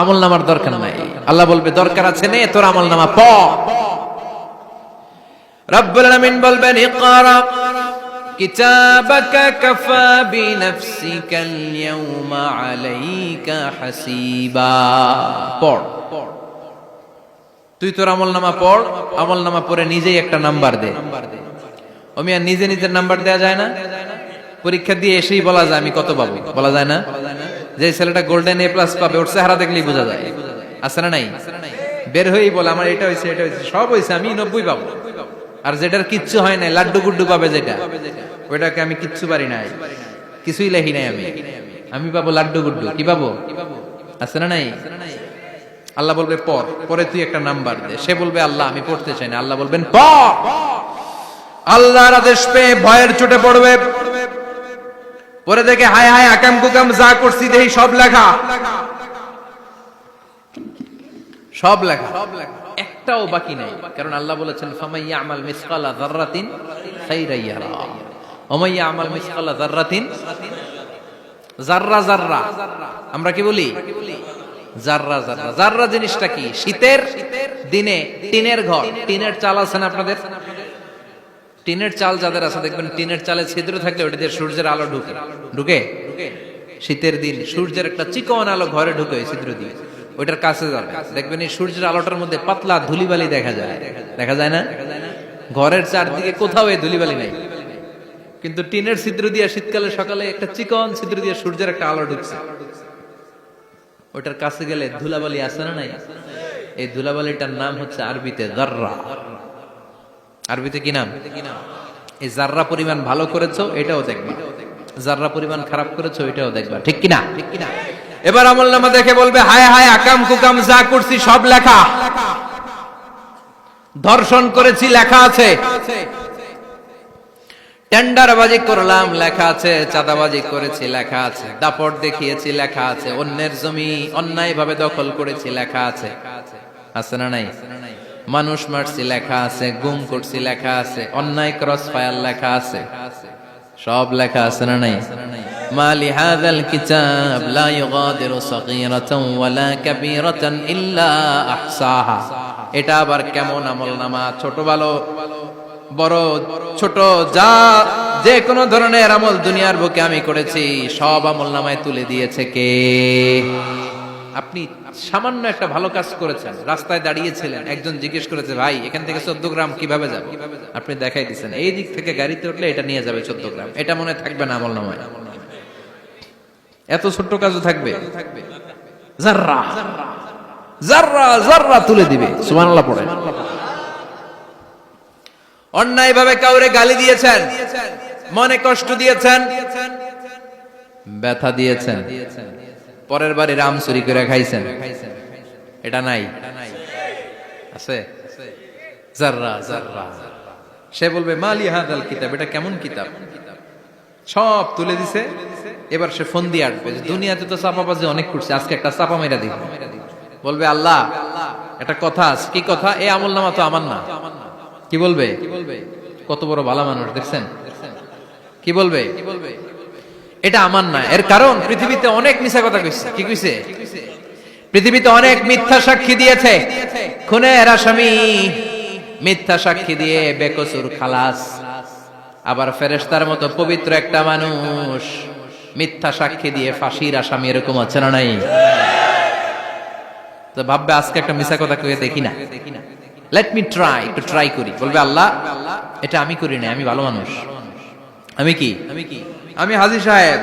আমল নামার দরকার নাই। আল্লাহ বলবে দরকার আছে, নে তোর আমল নামা পড়। রব্বুল আলামিন বলবেন ইকরা কিতাবাকা কাফা বিনাফসিকাল ইয়াওমা আলাইকা হাসিবা। পড়, তুই তোর আমল নামা পড়। আমল নামা পড়ে নিজেই একটা নাম্বার দে। আমি আর নিজে নিজের নাম্বার দেয়া যায় না? পরীক্ষা দিয়ে এসেই বলা যায় আমি কত পাবো, বলা যায় না? যে ছেলেটা গোল্ডেন এ প্লাস পাবে ওর চেহারা দেখলেই বোঝা যায়, আছে না নাই? বের হয়েই বলে আমার এটা হয়েছে, এটা হয়েছে, সব হয়েছে, আমি 90 পাবো। আর যেটার কিচ্ছু হয় নাই, লাড্ডু গুড্ডু পাবে যেটা, ওইটাকে আমি কিচ্ছু পারি নাই, কিছুই লেখি নাই, আমি পাবো লাড্ডু গুড্ডু। কি পাবো? আছে না নাই? আল্লাহ বলবে পড়, পরে তুই একটা নাম্বার দে। সে বলবে আল্লাহ আমি পড়তে চাই না। আল্লাহ বলবেন পড়। আল্লাহর আদেশ পেয়ে ভয়ের চোটে পড়বে, পরে দেখে হায় হায় আকাম কুকাম যা করছি দেই সব লেখা, সব লেখা, একটাও বাকি নাই। কারণ আল্লাহ বলেছেন ফামাইয়া আমাল মিসকালা যাররাতিন খাইরান ইয়ারা ওয়া মাইয়া আমাল মিসকালা যাররাতিন, যাররা যাররা আমরা কি বলি? যাররা যাররা। যাররা জিনিসটা কি? শীতের দিনে টিনের ঘর, টিনের চাল আছে না আপনাদের? টিনের চাল যাদের আছে দেখবেন টিনের চালে ছিদ্র থাকলে ওটা দিয়ে সূর্যের আলো ঢুকে, ঢুকে শীতের দিন সূর্যের একটা চিকন আলো ঘরে ঢুকে ওই ছিদ্র দিয়ে, ওইটার কাছে যাবে দেখবেন এই সূর্যের আলোটার মধ্যে পাতলা ধুলিবালি দেখা যায়, দেখা যায় না? ঘরের চারদিকে কোথাও এই ধুলিবালি নাই, কিন্তু টিনের ছিদ্র দিয়ে শীতকালে সকালে একটা চিকন ছিদ্র দিয়ে সূর্যের একটা আলো ঢুকছে, ওটার কাছে গেলে ধুলাবালি আছে না নাই? এই ধুলাবালিটার নাম হচ্ছে আরবিতে যাররা। আরবিতে কি নাম? এই যাররা পরিমাণ ভালো করেছো এটাও দেখবা, যাররা পরিমাণ খারাপ করেছো এটাও দেখবা, ঠিক কিনা? এবার আমলনামা দেখে বলবে হায় হায় আকাম কুকাম যা করছি সব লেখা, ধর্ষণ করেছি লেখা আছে, টেন্ডারবাজি করলাম লেখা আছে, চাঁদাবাজি করেছি লেখা আছে, দাপট দেখিয়েছি লেখা আছে, অন্যের জমি অন্যায়ভাবে দখল করেছি লেখা আছে, আছে না নাই? মানুষ মারছি লেখা আছে, গুম করছি লেখা আছে, অন্যায় ক্রস ফায়ার লেখা আছে, সব লেখা আছে না নাই? মালি হাযাল কিতাব লা ইউগাদিরু সাগীরাতান ওয়ালা কাবীরাতান ইল্লা আহসাহা। এটা আবার কেমন আমলনামা? ছোট ভালো বড় ছোট যা যে কোনো ধরনের আমল দুনিয়ার বুকে আমি করেছি সব আমলনামায় তুলে দিয়েছে কে? আপনি সামান্য একটা ভালো কাজ করেছেন, রাস্তায় দাঁড়িয়েছিলেন, একজন জিজ্ঞেস করেছে ভাই এখান থেকে 14 গ্রাম কিভাবে যাবে, আপনি দেখাই দিচ্ছেন এই দিক থেকে গাড়িতে উঠলে এটা নিয়ে যাবে 14 গ্রাম, এটা মনে থাকবে না আমলনামায়? এত ছোট্ট কাজও থাকবে? যাররা যাররা যাররা তুলে দিবে। সুবহানাল্লাহ পড়ে। অন্যায় ভাবে কাউরে গালি দিয়েছেন, মনে কষ্ট দিয়েছেন, ব্যথা দিয়েছেন, পরের বাড়ি রাম চুরি করে খাইছেন, এটা নাই? আছে? যাররা যাররা। সে বলবে মালি হাযাল কিতাব, এটা কেমন কিতাব? সব তুলে দিছে। এবার সে ফোন দিয়ে আসবে, দুনিয়াতে তো চাপাবাজি অনেক করছে, আজকে একটা চাপা মেরা দিব। বলবে আল্লাহ একটা কথা আছে। কি কথা? এই আমলনামা তো আমার না। কি বলবে? কত বড় ভালো মানুষ দেখছেন? কি বলবে? এটা আমার না। এর কারণ পৃথিবীতে অনেক মিথ্যা কথা কইছে। কি কইছে? পৃথিবীতে অনেক মিথ্যা সাক্ষী দিয়েছে, খুনের আসামি মিথ্যা সাক্ষী দিয়ে বেকসুর খালাস। আবার ফেরেশতার মতো পবিত্র একটা মানুষ মিথ্যা সাক্ষী দিয়ে ফাঁসির আসামি, এরকম আছে না নাই? তো ভাববে আজকে একটা মিথ্যা কথা কয়ে দেখি না, লেট মি ট্রাই, একটু ট্রাই করি। বলবে আল্লাহ এটা আমি করি না, আমি ভালো মানুষ। আমি কি? আমি হাজী সাহেব।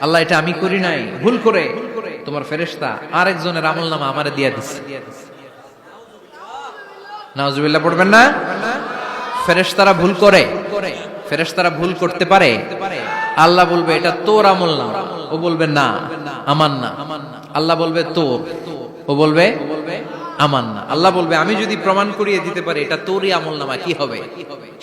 আল্লাহ এটা আমি করি নাই, ভুল করে তোমার ফেরেশতা আরেকজনের আমলনামা আমারে দিয়ে দিছে। নাউজুবিল্লাহ পড়বেন না? ফেরেশতারা ভুল করে, ফেরেশতারা ভুল করতে পারে। আল্লাহ বলবে এটা তোর আমলনামা, ও বলবে না আমার না। আল্লাহ বলবে তোর, ও বলবে আমার না। আল্লাহ বলবে আমি যদি প্রমাণ করিয়ে দিতে পারি এটা তোরই আমলনামা, কি হবে?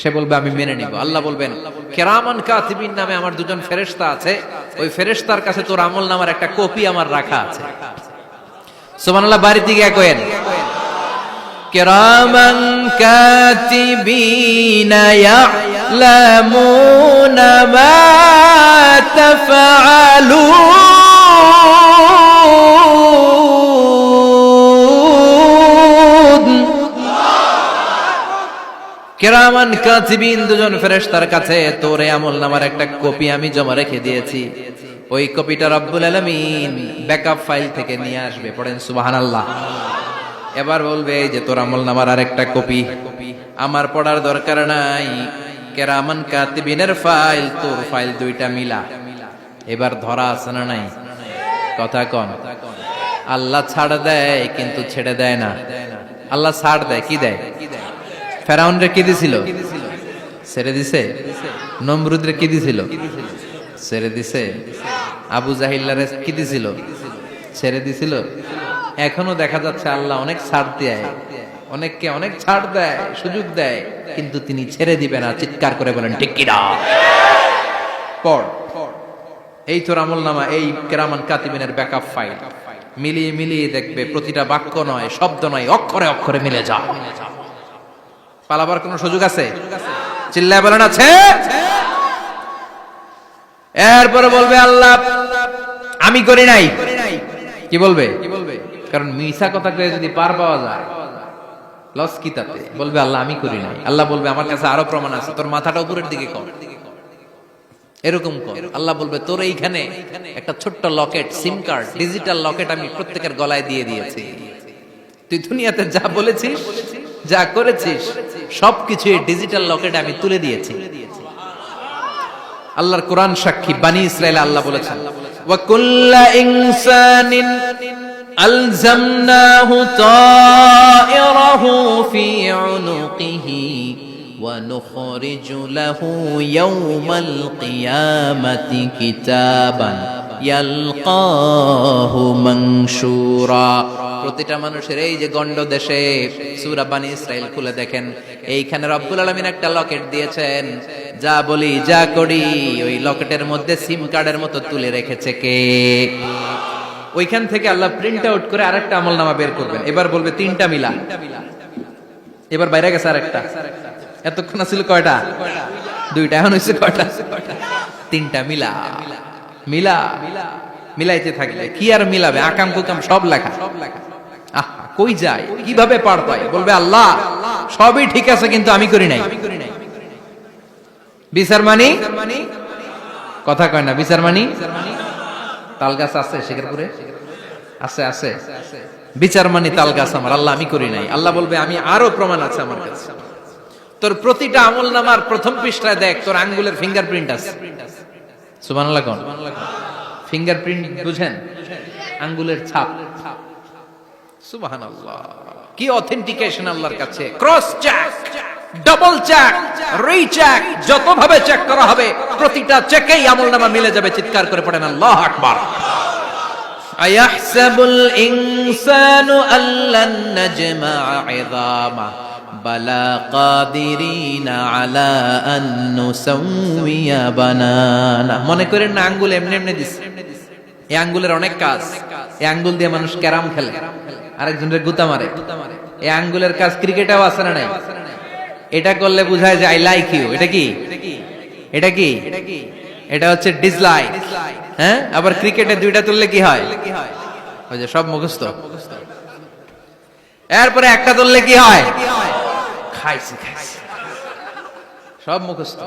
সে বলবে আমি মেনে নিব। আল্লাহ বলবেন কিরামান কাতিবিন নামে আমার দুজন ফেরেশতা আছে, ওই ফেরেশতার কাছে তোর আমলনামার একটা কপি আমার রাখা আছে। সুবহানাল্লাহ। বাড়িতে গিয়ে কইেন কিরামান কাতিবিনা ইয়ালামুনা মা তাফআলুন। কিরামান কাতিবিন, দুজন ফেরেশতার কাছে তোর আমলনামার একটা কপি আমি জমা রেখে দিয়েছি। ওই কপিটা রব্বুল আলামিন ব্যাকআপ ফাইল থেকে নিয়ে আসবে। পড়েন সুবহানাল্লাহ। এবার বলবে যে তোর আমলনামার আরেকটা কপি আমার পড়ার দরকার নাই, কিরামান কাতিবিনের ফাইল তোর ফাইল দুইটা মিলা। এবার ধরা আছে না নাই? কথা কন। আল্লাহ ছাড় দেয় কিন্তু ছেড়ে দেয় না। আল্লাহ ছাড় দেয়, কি দেয়? ফেরাউনরে কি দিছিল? ছেড়ে দিছে। নমরুদরে কি দিছিল? ছেড়ে দিছে। আবু জাহিল্লারে কি দিছিল? ছেড়ে দিছিল। এখনো দেখা যাচ্ছে আল্লাহ অনেক ছাড় দেয়, অনেককে অনেক ছাড় দেয়, সুযোগ দেয়, কিন্তু তিনি ছেড়ে দিবে না। চিৎকার করে বলেন ঠিক কি না? পড়, এই তোর আমলনামা, এই কিরামান কাতিবিনের ব্যাকআপ ফাইল মিলিয়ে মিলিয়ে দেখবে প্রতিটা বাক্য নয়, শব্দ নয়, অক্ষরে অক্ষরে মিলে যা। পালাবার কোন সুযোগ আছে? চিল্লায় বলেন আছে। এরপরে বলবে আল্লাহ আমি করি নাই। কি বলবে? কারণ মিছা কথা কয়ে যদি পার পাওয়া যায় লস কি তাতে? বলবে আল্লাহ আমি করি নাই। আল্লাহ বলবে আমার কাছে আরো প্রমাণ আছে, তোর মাথাটা উপরের দিকে কর, এরকম কর। আল্লাহ বলবে তোর এইখানে একটা ছোট্ট লকেট, সিম কার্ড, ডিজিটাল লকেট আমি প্রত্যেকের গলায় দিয়ে দিয়েছি। তুই দুনিয়াতে যা বলেছিস, যা করেছিস, সবকিছু এই ডিজিটাল লকেটে আমি তুলে দিয়েছি। আল্লাহর কোরআন সাক্ষী, বানি ইসরাইল আল্লাহ বলেছেন ওয়া কুল্লা ইনসানিন আলজামনাহু তায়রাহু ফি উনুকিহি ওয়া নুখরিজু লাহু ইয়াওমাল কিয়ামাতি কিতাবান ইয়ালকাহু মানশুরা। প্রতিটা মানুষের এই যে গন্ড দেশে সূরা বানি ইসরাইল খুলে দেখেন, এইখানে রব্বুল আলামিন একটা লকেট দিয়েছেন। যা বলি যা করি ওই লকেটের মধ্যে সিম কার্ডের মতো তুলে রেখেছে কে? ওইখান থেকে আল্লাহ প্রিন্ট আউট করে আরেকটা আমলনামা বের করবেন। এবার বলবে তিনটা মিলা। এবার বাইরে গেছে আরেকটা। এতক্ষণ ছিল কয়টা? দুইটা। এখন হইছে কয়টা? তিনটা মিলা। মিলা মিলাইতে থাকবে। কি আর মিলাবে? আকাম কুকাম সব লেখা। কই যায়, কিভাবে পার পায়? বলবে আল্লাহ সবই ঠিক আছে কিন্তু আমি করি নাই। বিচার মানি কথা কয় না। বিচার মানি তাল গাছ আছে শেখরপুরে? আছে, আছে। বিচার মানি তাল গাছ আমার। আল্লাহ আমি করি নাই। আল্লাহ বলবে আমি আরো প্রমাণ আছে আমার কাছে। তোর প্রতিটা আমলনামার প্রথম পৃষ্ঠায় দেখ তোর আঙ্গুলের ফিঙ্গারপ্রিন্ট আছে। সুবহানাল্লাহ কোন? ফিঙ্গারপ্রিন্ট বুঝেন? আঙ্গুলের ছাপ। সুবহানাল্লাহ, কি অথেন্টিকেশন আল্লাহর কাছে। Cross check, double check, recheck, যতভাবে চেক করা হবে প্রতিটা চেকেই আমলনামা মিলে যাবে। চিৎকার করে পড়েন আল্লাহু আকবার। আয়াহসাবুল ইনসানু আল্লান নাজমা'a 'ইযামা বালা কাদিরিনা আলা আন নুসাউইয়া বানানা। মনে করেন না আঙ্গুল এমনি এমনি দিছে। এই আঙ্গুলের অনেক কাজ। এই আঙ্গুল দিয়ে মানুষ ক্যারাম খেলে, আরেকজনের গুতা মারে। এই আঙ্গুলের কাজ ক্রিকেটেও আছে না নাই? এটা করলে বোঝায় যে আই লাইক ইউ। এটা কি? এটা কি? এটা হচ্ছে ডিসলাইক। হ্যাঁ, আবার ক্রিকেটে দুইটা তুললে কি হয়? ওই যে সব মুখস্থ। এরপরে একটা তুললে কি হয়? খাইছে খাইছে, সব মুখস্থ।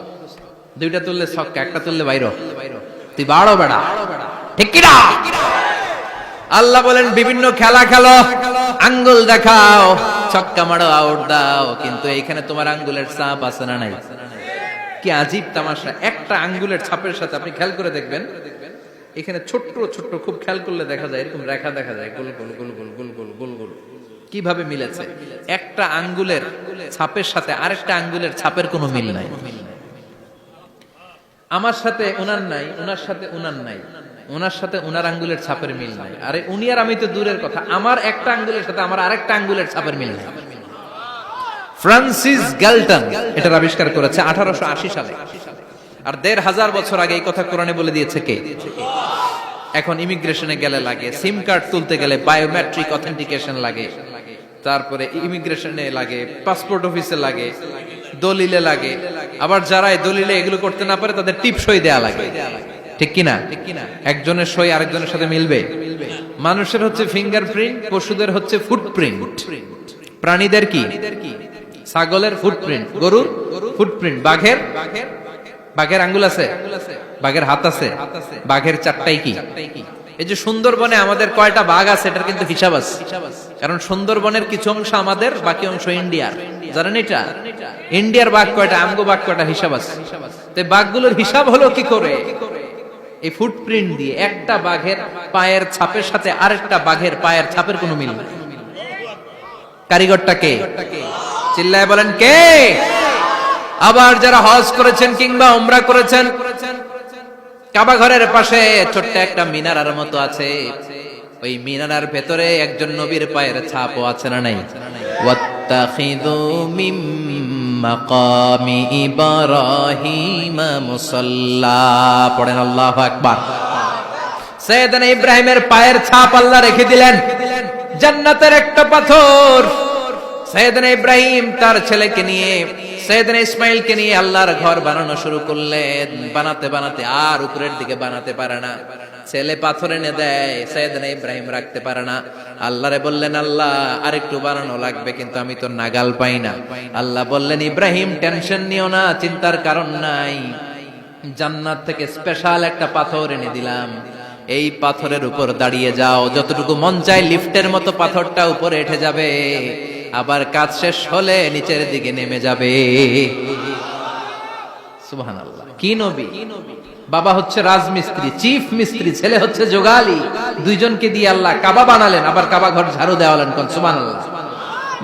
দুইটা তুললে ছক্কা, একটা তুললে বাইরে। তুই বাড়ো বেড়া, ঠিক কি না? আল্লাহ বলেন বিভিন্ন খেলা খেলো, আঙ্গুল দেখাও, ছক্কা মারো, আউট দাও, কিন্তু এইখানে তোমার আঙ্গুলের ছাপ আছে না নাই? কি আজীব তামাশা! একটা আঙ্গুলের ছাপের সাথে আপনি খেয়াল করে দেখবেন, এখানে ছোট্ট ছোট্ট খুব খেয়াল করলে দেখা যায় এরকম রেখা দেখা যায়, গোল গোল গোল গোল গোল গোল গোল গোল। কিভাবে মিলেছে? একটা আঙ্গুলের ছাপের সাথে আরেকটা আঙ্গুলের ছাপের কোনো মিল নাই। আমার সাথে উনার নাই, উনার সাথে উনার নাই, উনার সাথে উনার আঙ্গুলের ছাপের মিল নাই। আরে উনি আর আমি তো দূরের কথা, আমার একটা আঙ্গুলের সাথে আমার আরেকটা আঙ্গুলের ছাপের মিল নাই। ফ্রান্সিস গ্যালটন এটার আবিষ্কার করেছে 1880 সালে। আর 1500 বছর আগে এই কথা কোরআনে বলে দিয়েছে কে? এখন ইমিগ্রেশনে গেলে লাগে, সিম কার্ড তুলতে গেলে বায়োমেট্রিক অথেন্টিকেশন লাগে, তারপরে ইমিগ্রেশনে লাগে, পাসপোর্ট অফিসে লাগে, দলিলে লাগে, আবার যারা এই দলিলে এগুলো করতে না পারে তাদের টিপ সই দেয়া লাগে, ঠিক কিনা? একজনের সই আরেকজনের সাথে মিলবে? মানুষের হচ্ছে ফিঙ্গারপ্রিন্ট, পশুদের হচ্ছে ফুটপ্রিন্ট। প্রাণীদের কি? ছাগলের ফুটপ্রিন্ট, গরুর ফুটপ্রিন্ট, বাঘের আঙ্গুল আছে, বাঘের হাত আছে, বাঘের চারটাই কি? এই যে সুন্দরবনে আমাদের কয়টা বাঘ আছে এটার কিন্তু হিসাব আছে, কারণ সুন্দরবনের কিছু অংশ আমাদের, বাকি অংশ ইন্ডিয়ার। জানেন এটা? ইন্ডিয়ার বাঘ কয়টা, আমগো বাঘ কয়টা, হিসাব আছে। তো বাঘগুলোর হিসাব হলো কি করে? এই ফুটপ্রিন্ট দিয়ে। একটা বাঘের পায়ের ছাপের সাথে আরেকটা বাঘের পায়ের ছাপের কোনো মিল নেই। কারিগরটা কে? চিল্লায় বলেন কে? আবার যারা হজ করেছেন কিংবা উমরা করেছেন, কাবা ঘরের পাশে ছোট্ট একটা মিনারার মতো আছে, ওই মিনারার ভেতরে একজন নবীর পায়ের ছাপও আছে না নাই? ওয়াত্তাখিযু মিম মাকামি ইব্রাহিম মুসাল্লা, পড়েন আল্লাহু আকবার। সাইয়েদনা ইব্রাহিমের পায়ের ছাপ আল্লাহ রেখে দিলেন জান্নাতের একটা পাথর। সাইয়েদনা ইব্রাহিম তার ছেলেকে নিয়ে, সাইয়েদনা ইসমাইলকে নিয়ে আল্লাহর ঘর বানানো শুরু করলেন। বানাতে বানাতে আর উপরের দিকে বানাতে পারে না, ছেলে পাথর এনে দেয়, সাইয়েদনা ইব্রাহিম রাখতে পারে না। আল্লাহরে বললেন, আল্লাহ আরেকটু বানানো লাগবে, কিন্তু আমি তো নাগাল পাই না। আল্লাহ বললেন, ইব্রাহিম টেনশন নিও না, চিন্তার কারণ নাই, জান্নাত থেকে স্পেশাল একটা পাথর এনে দিলাম, এই পাথরের উপর দাঁড়িয়ে যাও, যতটুকু মন চায় লিফটের মতো পাথরটা উপরে উঠে যাবে, আবার কাজ শেষ হলে নিচের দিকে নেমে যাবে। সুবহানাল্লাহ। কি নবী! বাবা হচ্ছে রাজমিস্ত্রি, চিফ মিস্ত্রি, ছেলে হচ্ছে যোগালী, দুইজনকে দিয়ে আল্লাহ কাবা বানালেন, আবার কাবা ঘর ঝাড়ু দেওয়ালেন। কোন সুবহানাল্লাহ।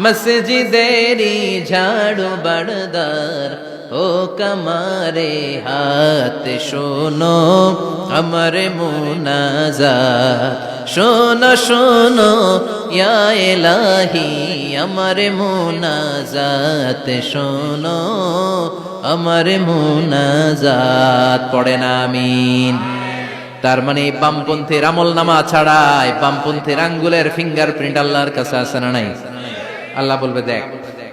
মসজিদেরি ঝাড়ু বারদার ও কমারে হাত, শোনো আমার মুনাজাত, শোনো শোনো ইয়া ইলাহি আমার মুনাজাত, শোনো আমার মুনাজাত, পড়েন আমিন। তার মানে বামপন্থীর আমল নামা ছাড়াই বামপন্থীর আঙ্গুলের ফিঙ্গারপ্রিন্ট আল্লাহর কাছে আছে না নাই? আল্লাহ বলবে দেখ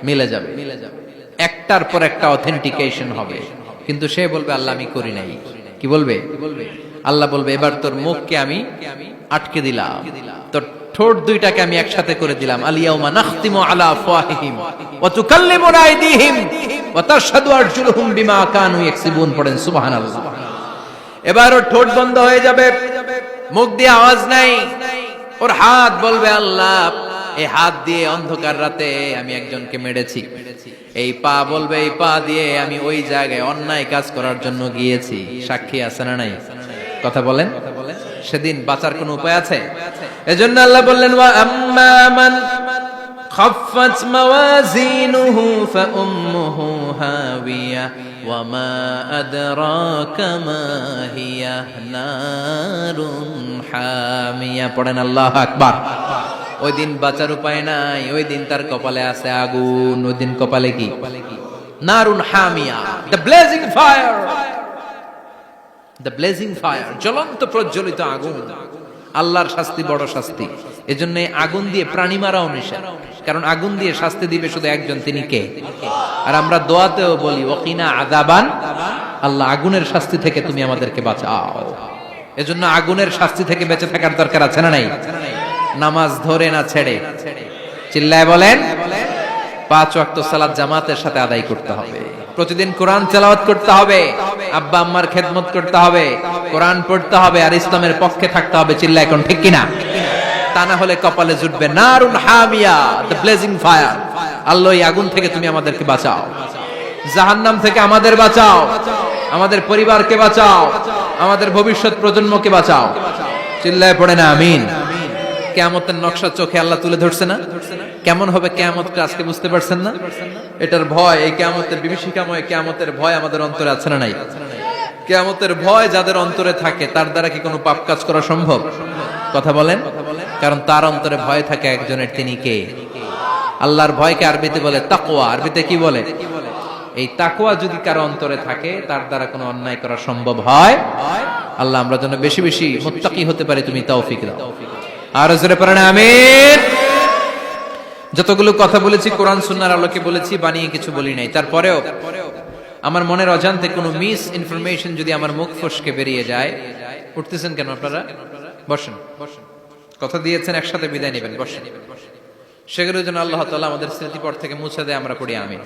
মিলে যাবে, একটার পর একটা অথেন্টিকেশন হবে, কিন্তু সে বলবে আল্লাহ আমি করি নাই। কি বলবে? আল্লাহ বলবে এবার তোর মুখকে আমি আটকে দিলাম, তোর ঠোঁট দুইটাকে আমি একসাথে করে দিলাম। আলিয়াউমা নাখতিমু আলা আফওয়াহিহিম ওয়া তুকাল্লিমুনা আইদিহিম ওয়া তাশহাদু আরজুলুহুম বিমা কানু ইয়াকসিবুন, পড়েন সুবহানাল্লাহ। এবার ওর ঠোঁট বন্ধ হয়ে যাবে, মুখ দিয়ে আওয়াজ নাই, ওর হাত বলবে আল্লাহ এই হাত দিয়ে অন্ধকার রাতে আমি একজনকে মেরেছি, এই পা বলবে এই পা দিয়ে আমি ওই জায়গায় অন্যায় কাজ করার জন্য গিয়েছি। সাক্ষী আছে না নাই? কথা বলেন। সেদিন বাঁচার কোন উপায় আছে? এজন্য আল্লাহ বললেন, ওয়া আম্মা মান খাফফাত মাওয়াজিনুহু ফাউম্মুহু হাওিয়া ওয়া মা আদরাকা মা হিয়া নারুন হামিয়া, পড়েন আল্লাহু আকবার। ওই দিন বাঁচার উপায় নাই, ওই দিন তার কপালে আছে আগুন। ওই দিন কপালে কি? নারুন হামিয়া, the blazing fire, the blazing fire, জ্বলন্ত প্রজ্বলিত আগুন। আল্লাহর শাস্তি বড় শাস্তি। এজন্য আগুন দিয়ে প্রাণী মারাও নিষেধ, কারণ আগুন দিয়ে শাস্তি দিবে শুধু একজন, তিনি কে? আর আমরা দোয়াতেও বলি ওয়াকিনা আযাবান, আল্লাহ আগুনের শাস্তি থেকে তুমি আমাদেরকে বাঁচাও। এজন্য আগুনের শাস্তি থেকে বেঁচে থাকার দরকার আছে না নাই? নামাজ ধরে না ছেড়ে, চিল্লায় বলেন, 5 ওয়াক্ত সালাত জামাতের সাথে আদায় করতে হবে, প্রতিদিন কোরআন তেলাওয়াত করতে হবে, আব্বা আম্মার খেদমত করতে হবে, কোরআন পড়তে হবে, আর ইসলামের পক্ষে থাকতে হবে। চিল্লায় কোন ঠিক কিনা? তা না হলে কপালে জুটবে নারুন হামিয়া, দ্য ব্লেজিং ফায়ার। আল্লাহ এই আগুন থেকে তুমি আমাদেরকে বাঁচাও, জাহান্নাম থেকে আমাদের বাঁচাও, আমাদের পরিবারকে বাঁচাও, আমাদের ভবিষ্যৎ প্রজন্মকে বাঁচাও। চিল্লায় পড়ে না আমিন। কিয়ামতের নকশা চোখে আল্লাহ তুলে ধরছে না? কেমন হবে কিয়ামতটা আজকে বুঝতে পারছেন না? এটার ভয়, এই কিয়ামতের বিভীষিকাময় কিয়ামতের ভয় আমাদের অন্তরে আছে না নাই? কিয়ামতের ভয় যাদের অন্তরে থাকে তার দ্বারা কি কোনো পাপ কাজ করা সম্ভব? কথা বলেন। কারণ তার অন্তরে ভয় থাকে একজনের, তিনি কে? আল্লাহর ভয়কে আরবিতে বলে তাকওয়া। আরবিতে কি বলে? এই তাকওয়া যদি কারো অন্তরে থাকে তার দ্বারা কোনো অন্যায় করা সম্ভব হয়। আল্লাহ আমরা যেন বেশি বেশি মুত্তাকি হতে পারি, তুমি তৌফিক দাও। আর জোরে পড়েন আমিন। যতগুলো কথা বলেছি কোরআন সুন্নাহর আলোকে বলেছি, বানিয়ে কিছু বলি নাই। তারপরেও আমার মনের অজান্তে কোনো মিস ইনফরমেশন যদি আমার মুখ ফসকে বেরিয়ে যায়, উঠতেছেন কেন আপনারা? বসেন, কথা দিয়েছেন একসাথে বিদায় নেবেন, বসেন। সেগুলো যেন আল্লাহ তাআলা আমাদের স্মৃতিপট থেকে মুছে দেয়, আমরা পড়ি আমিন।